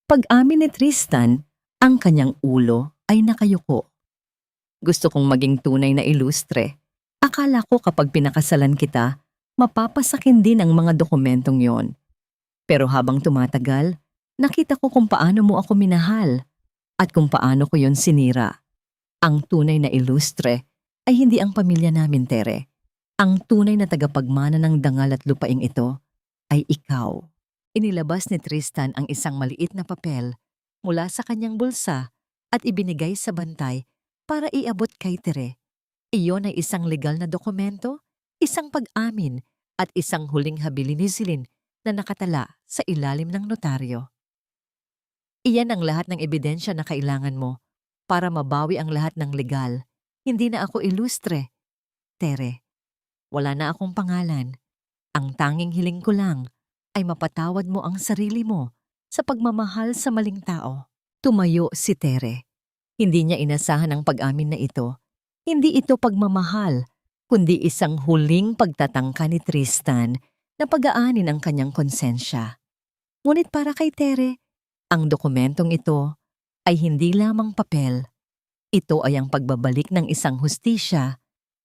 Pag-amin ni Tristan, ang kanyang ulo ay nakayuko. Gusto kong maging tunay na ilustre. Akala ko kapag pinakasalan kita, mapapasakin din ang mga dokumentong yon. Pero habang tumatagal, nakita ko kung paano mo ako minahal at kung paano ko yon sinira. Ang tunay na ilustre ay hindi ang pamilya namin, Tere. Ang tunay na tagapagmana ng dangal at lupaing ito ay ikaw. Inilabas ni Tristan ang isang maliit na papel mula sa kanyang bulsa at ibinigay sa bantay para iabot kay Tere. Iyon ay isang legal na dokumento, isang pag-amin at isang huling habilin ni Zilin na nakatala sa ilalim ng notaryo. Iyan ang lahat ng ebidensya na kailangan mo para mabawi ang lahat ng legal. Hindi na ako ilustre. Tere, wala na akong pangalan. Ang tanging hiling ko lang ay mapatawad mo ang sarili mo sa pagmamahal sa maling tao. Tumayo si Tere. Hindi niya inasahan ang pag-amin na ito. Hindi ito pagmamahal, kundi isang huling pagtatangka ni Tristan na pag-aanin ang kanyang konsensya. Ngunit para kay Tere, ang dokumentong ito ay hindi lamang papel. Ito ay ang pagbabalik ng isang hustisya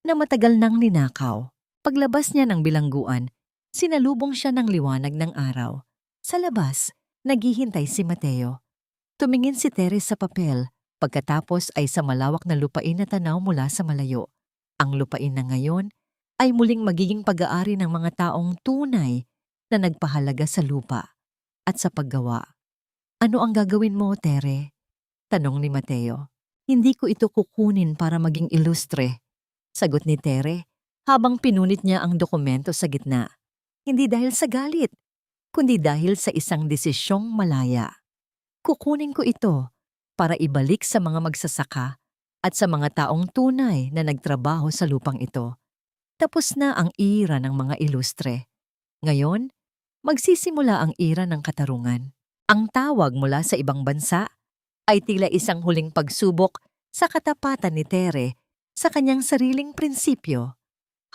na matagal nang ninakaw. Paglabas niya ng bilangguan, sinalubong siya ng liwanag ng araw. Sa labas, naghihintay si Mateo. Tumingin si Tere sa papel, pagkatapos ay sa malawak na lupain na tanaw mula sa malayo. Ang lupain na ngayon ay muling magiging pag-aari ng mga taong tunay na nagpahalaga sa lupa at sa paggawa. Ano ang gagawin mo, Tere? Tanong ni Mateo. Hindi ko ito kukunin para maging ilustre. Sagot ni Tere habang pinunit niya ang dokumento sa gitna. Hindi dahil sa galit, kundi dahil sa isang desisyong malaya. Kukunin ko ito para ibalik sa mga magsasaka at sa mga taong tunay na nagtrabaho sa lupang ito. Tapos na ang era ng mga ilustre. Ngayon, magsisimula ang era ng katarungan. Ang tawag mula sa ibang bansa ay tila isang huling pagsubok sa katapatan ni Tere sa kanyang sariling prinsipyo.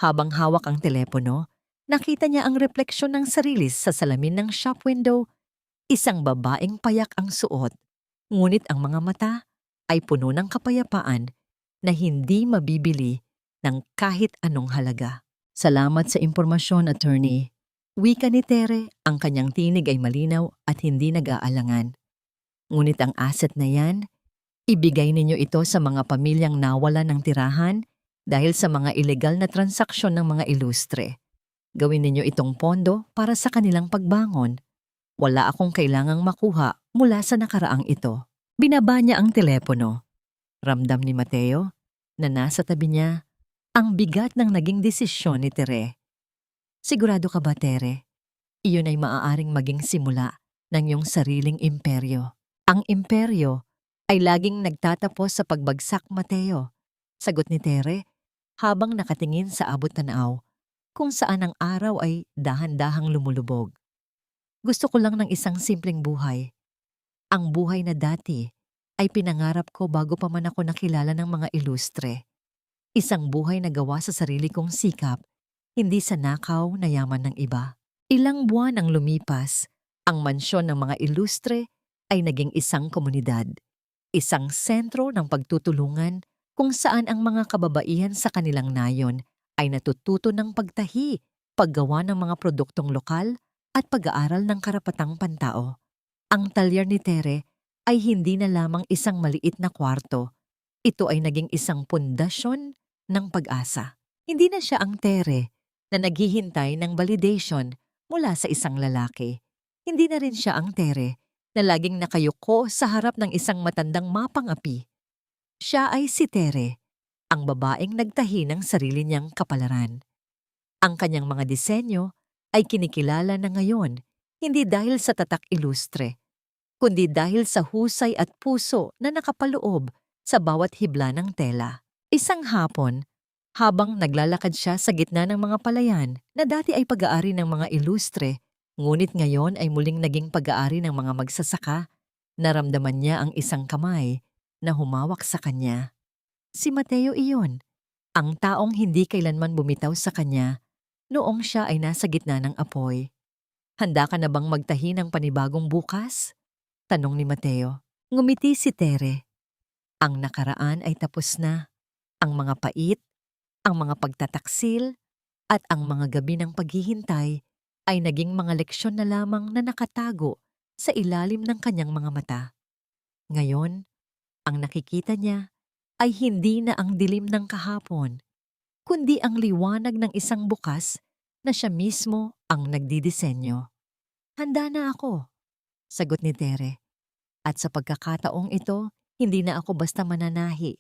Habang hawak ang telepono, nakita niya ang refleksyon ng sarili sa salamin ng shop window. Isang babaeng payak ang suot, ngunit ang mga mata ay puno ng kapayapaan na hindi mabibili ng kahit anong halaga. Salamat sa impormasyon, attorney. Wika ni Tere, ang kanyang tinig ay malinaw at hindi nag-aalangan. Ngunit ang asset na yan, ibigay ninyo ito sa mga pamilyang nawala ng tirahan dahil sa mga ilegal na transaksyon ng mga ilustre. Gawin ninyo itong pondo para sa kanilang pagbangon. Wala akong kailangang makuha mula sa nakaraang ito. Binaba niya ang telepono. Ramdam ni Mateo na nasa tabi niya ang bigat ng naging desisyon ni Tere. Sigurado ka ba, Tere? Iyon ay maaaring maging simula ng iyong sariling imperyo. Ang imperyo ay laging nagtatapos sa pagbagsak, Mateo. Sagot ni Tere habang nakatingin sa abot-tanaw kung saan ang araw ay dahan-dahang lumulubog. Gusto ko lang ng isang simpleng buhay. Ang buhay na dati ay pinangarap ko bago pa man ako nakilala ng mga ilustre. Isang buhay na gawa sa sarili kong sikap, hindi sa nakaw na yaman ng iba. Ilang buwan ang lumipas, ang mansyon ng mga ilustre ay naging isang komunidad. Isang sentro ng pagtutulungan kung saan ang mga kababaihan sa kanilang nayon ay natututo ng pagtahi, paggawa ng mga produktong lokal at pag-aaral ng karapatang pantao. Ang talyer ni Tere ay hindi na lamang isang maliit na kwarto. Ito ay naging isang pundasyon ng pag-asa. Hindi na siya ang Tere na naghihintay ng validation mula sa isang lalaki. Hindi na rin siya ang Tere na laging nakayuko sa harap ng isang matandang mapangapi. Siya ay si Tere, ang babaeng nagtahi ng sarili niyang kapalaran. Ang kanyang mga disenyo ay kinikilala na ngayon hindi dahil sa tatak ilustre, kundi dahil sa husay at puso na nakapaloob sa bawat hibla ng tela. Isang hapon, habang naglalakad siya sa gitna ng mga palayan na dati ay pag-aari ng mga ilustre, ngunit ngayon ay muling naging pag-aari ng mga magsasaka, naramdaman niya ang isang kamay na humawak sa kanya. Si Mateo iyon, ang taong hindi kailanman bumitaw sa kanya noong siya ay nasa gitna ng apoy. Handa ka na bang magtahi ng panibagong bukas? Tanong ni Mateo. Ngumiti si Tere. Ang nakaraan ay tapos na. Ang mga pait, ang mga pagtataksil, at ang mga gabi ng paghihintay ay naging mga leksyon na lamang na nakatago sa ilalim ng kanyang mga mata. Ngayon, ang nakikita niya ay hindi na ang dilim ng kahapon, kundi ang liwanag ng isang bukas na siya mismo ang nagdidisenyo. Handa na ako, sagot ni Tere. At sa pagkakataong ito, hindi na ako basta mananahi.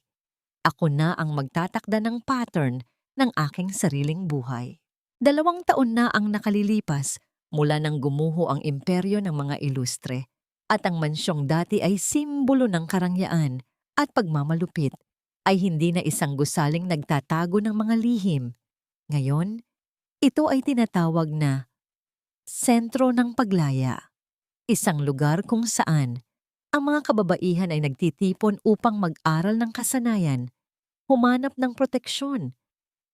Ako na ang magtatakda ng pattern ng aking sariling buhay. 2 taon na ang nakalilipas mula nang gumuho ang imperyo ng mga ilustre at ang mansyong dati ay simbolo ng karangyaan at pagmamalupit ay hindi na isang gusaling nagtatago ng mga lihim. Ngayon, ito ay tinatawag na sentro ng paglaya, isang lugar kung saan ang mga kababaihan ay nagtitipon upang mag-aral ng kasanayan, humanap ng proteksyon,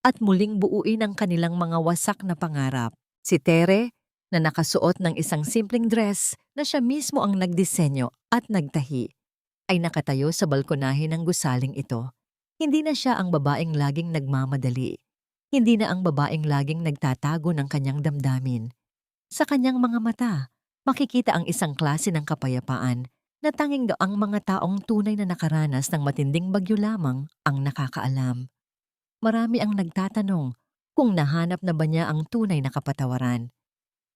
at muling buuin ang kanilang mga wasak na pangarap. Si Tere, na nakasuot ng isang simpleng dress na siya mismo ang nagdisenyo at nagtahi, ay nakatayo sa balkonahe ng gusaling ito. Hindi na siya ang babaeng laging nagmamadali. Hindi na ang babaeng laging nagtatago ng kanyang damdamin. Sa kanyang mga mata, makikita ang isang klase ng kapayapaan na tanging ang mga taong tunay na nakaranas ng matinding bagyo lamang ang nakakaalam. Marami ang nagtatanong kung nahanap na ba niya ang tunay na kapatawaran.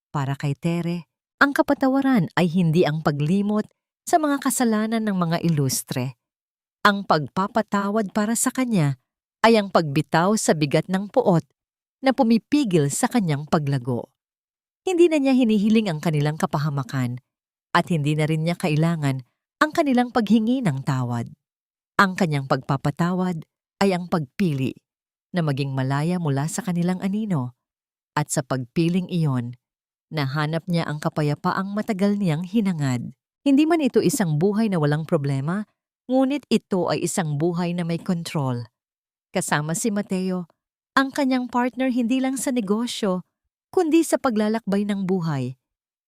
Para kay Tere, ang kapatawaran ay hindi ang paglimot sa mga kasalanan ng mga ilustre. Ang pagpapatawad para sa kanya ay ang pagbitaw sa bigat ng puot na pumipigil sa kanyang paglago. Hindi na niya hinihiling ang kanilang kapahamakan at hindi na rin niya kailangan ang kanilang paghingi ng tawad. Ang kanyang pagpapatawad ay ang pagpili na maging malaya mula sa kanilang anino at sa pagpiling iyon, nahanap niya ang kapayapaang matagal niyang hinangad. Hindi man ito isang buhay na walang problema, ngunit ito ay isang buhay na may kontrol. Kasama si Mateo, ang kanyang partner hindi lang sa negosyo, kundi sa paglalakbay ng buhay.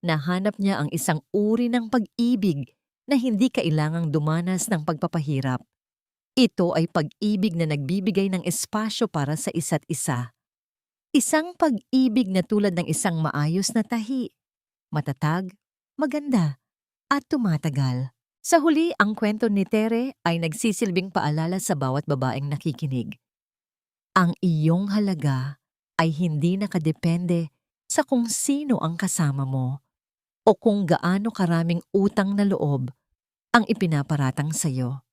Nahanap niya ang isang uri ng pag-ibig na hindi kailangang dumanas ng pagpapahirap. Ito ay pag-ibig na nagbibigay ng espasyo para sa isa't isa. Isang pag-ibig na tulad ng isang maayos na tahi, matatag, maganda, at tumatagal. Sa huli, ang kwento ni Tere ay nagsisilbing paalala sa bawat babaeng nakikinig. Ang iyong halaga ay hindi nakadepende sa kung sino ang kasama mo o kung gaano karaming utang na loob ang ipinaparatang sa iyo.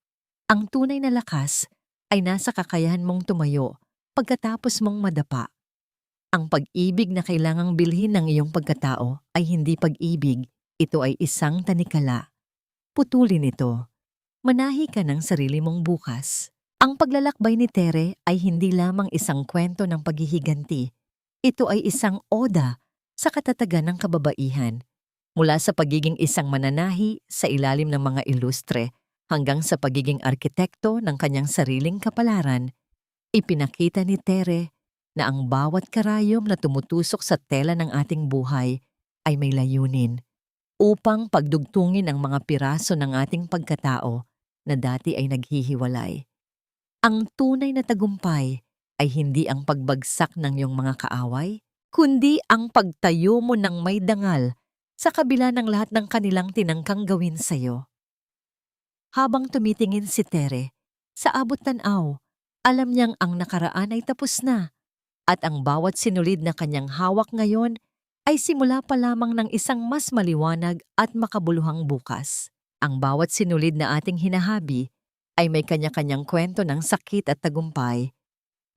Ang tunay na lakas ay nasa kakayahan mong tumayo pagkatapos mong madapa. Ang pag-ibig na kailangang bilhin ng iyong pagkatao ay hindi pag-ibig, ito ay isang tanikala. Putulin ito. Manahi ka ng sarili mong bukas. Ang paglalakbay ni Tere ay hindi lamang isang kwento ng paghihiganti. Ito ay isang oda sa katatagan ng kababaihan. Mula sa pagiging isang mananahi sa ilalim ng mga ilustre hanggang sa pagiging arkitekto ng kanyang sariling kapalaran, ipinakita ni Tere na ang bawat karayom na tumutusok sa tela ng ating buhay ay may layunin upang pagdugtungin ang mga piraso ng ating pagkatao na dati ay naghihiwalay. Ang tunay na tagumpay ay hindi ang pagbagsak ng iyong mga kaaway, kundi ang pagtayo mo ng may dangal sa kabila ng lahat ng kanilang tinangkang gawin sa'yo. Habang tumitingin si Tere, sa abot tanaw, alam niyang ang nakaraan ay tapos na at ang bawat sinulid na kanyang hawak ngayon ay simula pa lamang ng isang mas maliwanag at makabuluhang bukas. Ang bawat sinulid na ating hinahabi ay may kanya-kanyang kwento ng sakit at tagumpay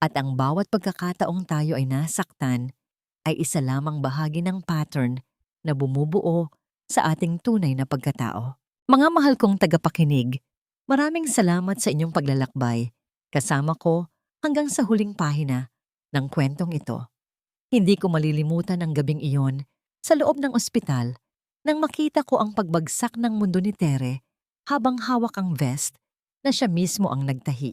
at ang bawat pagkakataong tayo ay nasaktan ay isa lamang bahagi ng pattern na bumubuo sa ating tunay na pagkatao. Mga mahal kong tagapakinig, maraming salamat sa inyong paglalakbay. Kasama ko hanggang sa huling pahina ng kwentong ito. Hindi ko malilimutan ang gabing iyon sa loob ng ospital nang makita ko ang pagbagsak ng mundo ni Tere habang hawak ang vest na siya mismo ang nagtahi.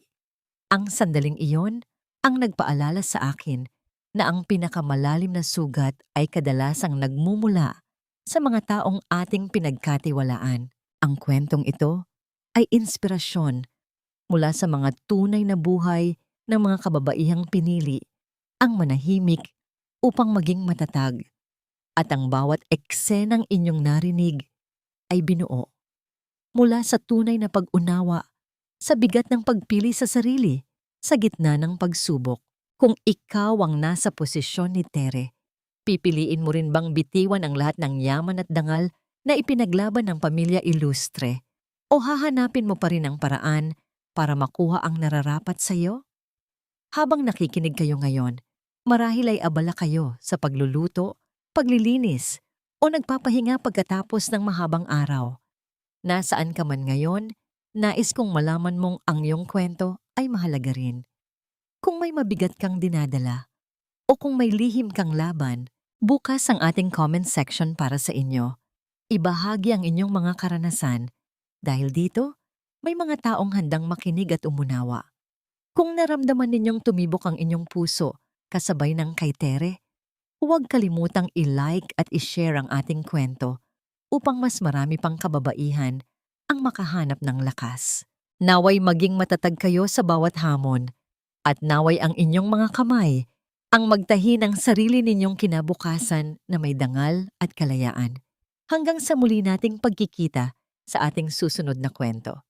Ang sandaling iyon ang nagpaalala sa akin na ang pinakamalalim na sugat ay kadalasang nagmumula sa mga taong ating pinagkatiwalaan. Ang kwentong ito ay inspirasyon mula sa mga tunay na buhay ng mga kababaihang pinili ang manahimik upang maging matatag at ang bawat eksenang inyong narinig ay binuo mula sa tunay na pag-unawa sa bigat ng pagpili sa sarili sa gitna ng pagsubok. Kung ikaw ang nasa posisyon ni Tere, pipiliin mo rin bang bitiwan ang lahat ng yaman at dangal na ipinaglaban ng pamilya Ilustre o hahanapin mo pa rin ang paraan para makuha ang nararapat sa iyo? Habang nakikinig kayo ngayon, marahil ay abala kayo sa pagluluto, paglilinis, o nagpapahinga pagkatapos ng mahabang araw. Nasaan ka man ngayon, nais kong malaman mong ang iyong kwento ay mahalaga rin. Kung may mabigat kang dinadala o kung may lihim kang laban, bukas ang ating comment section para sa inyo. Ibahagi ang inyong mga karanasan dahil dito may mga taong handang makinig at umunawa. Kung naramdaman ninyong tumibok ang inyong puso kasabay ng kay Tere, huwag kalimutang i-like at i-share ang ating kwento upang mas marami pang kababaihan ang makahanap ng lakas. Naway maging matatag kayo sa bawat hamon at naway ang inyong mga kamay ang magtahi ng sarili ninyong kinabukasan na may dangal at kalayaan. Hanggang sa muli nating pagkikita sa ating susunod na kwento.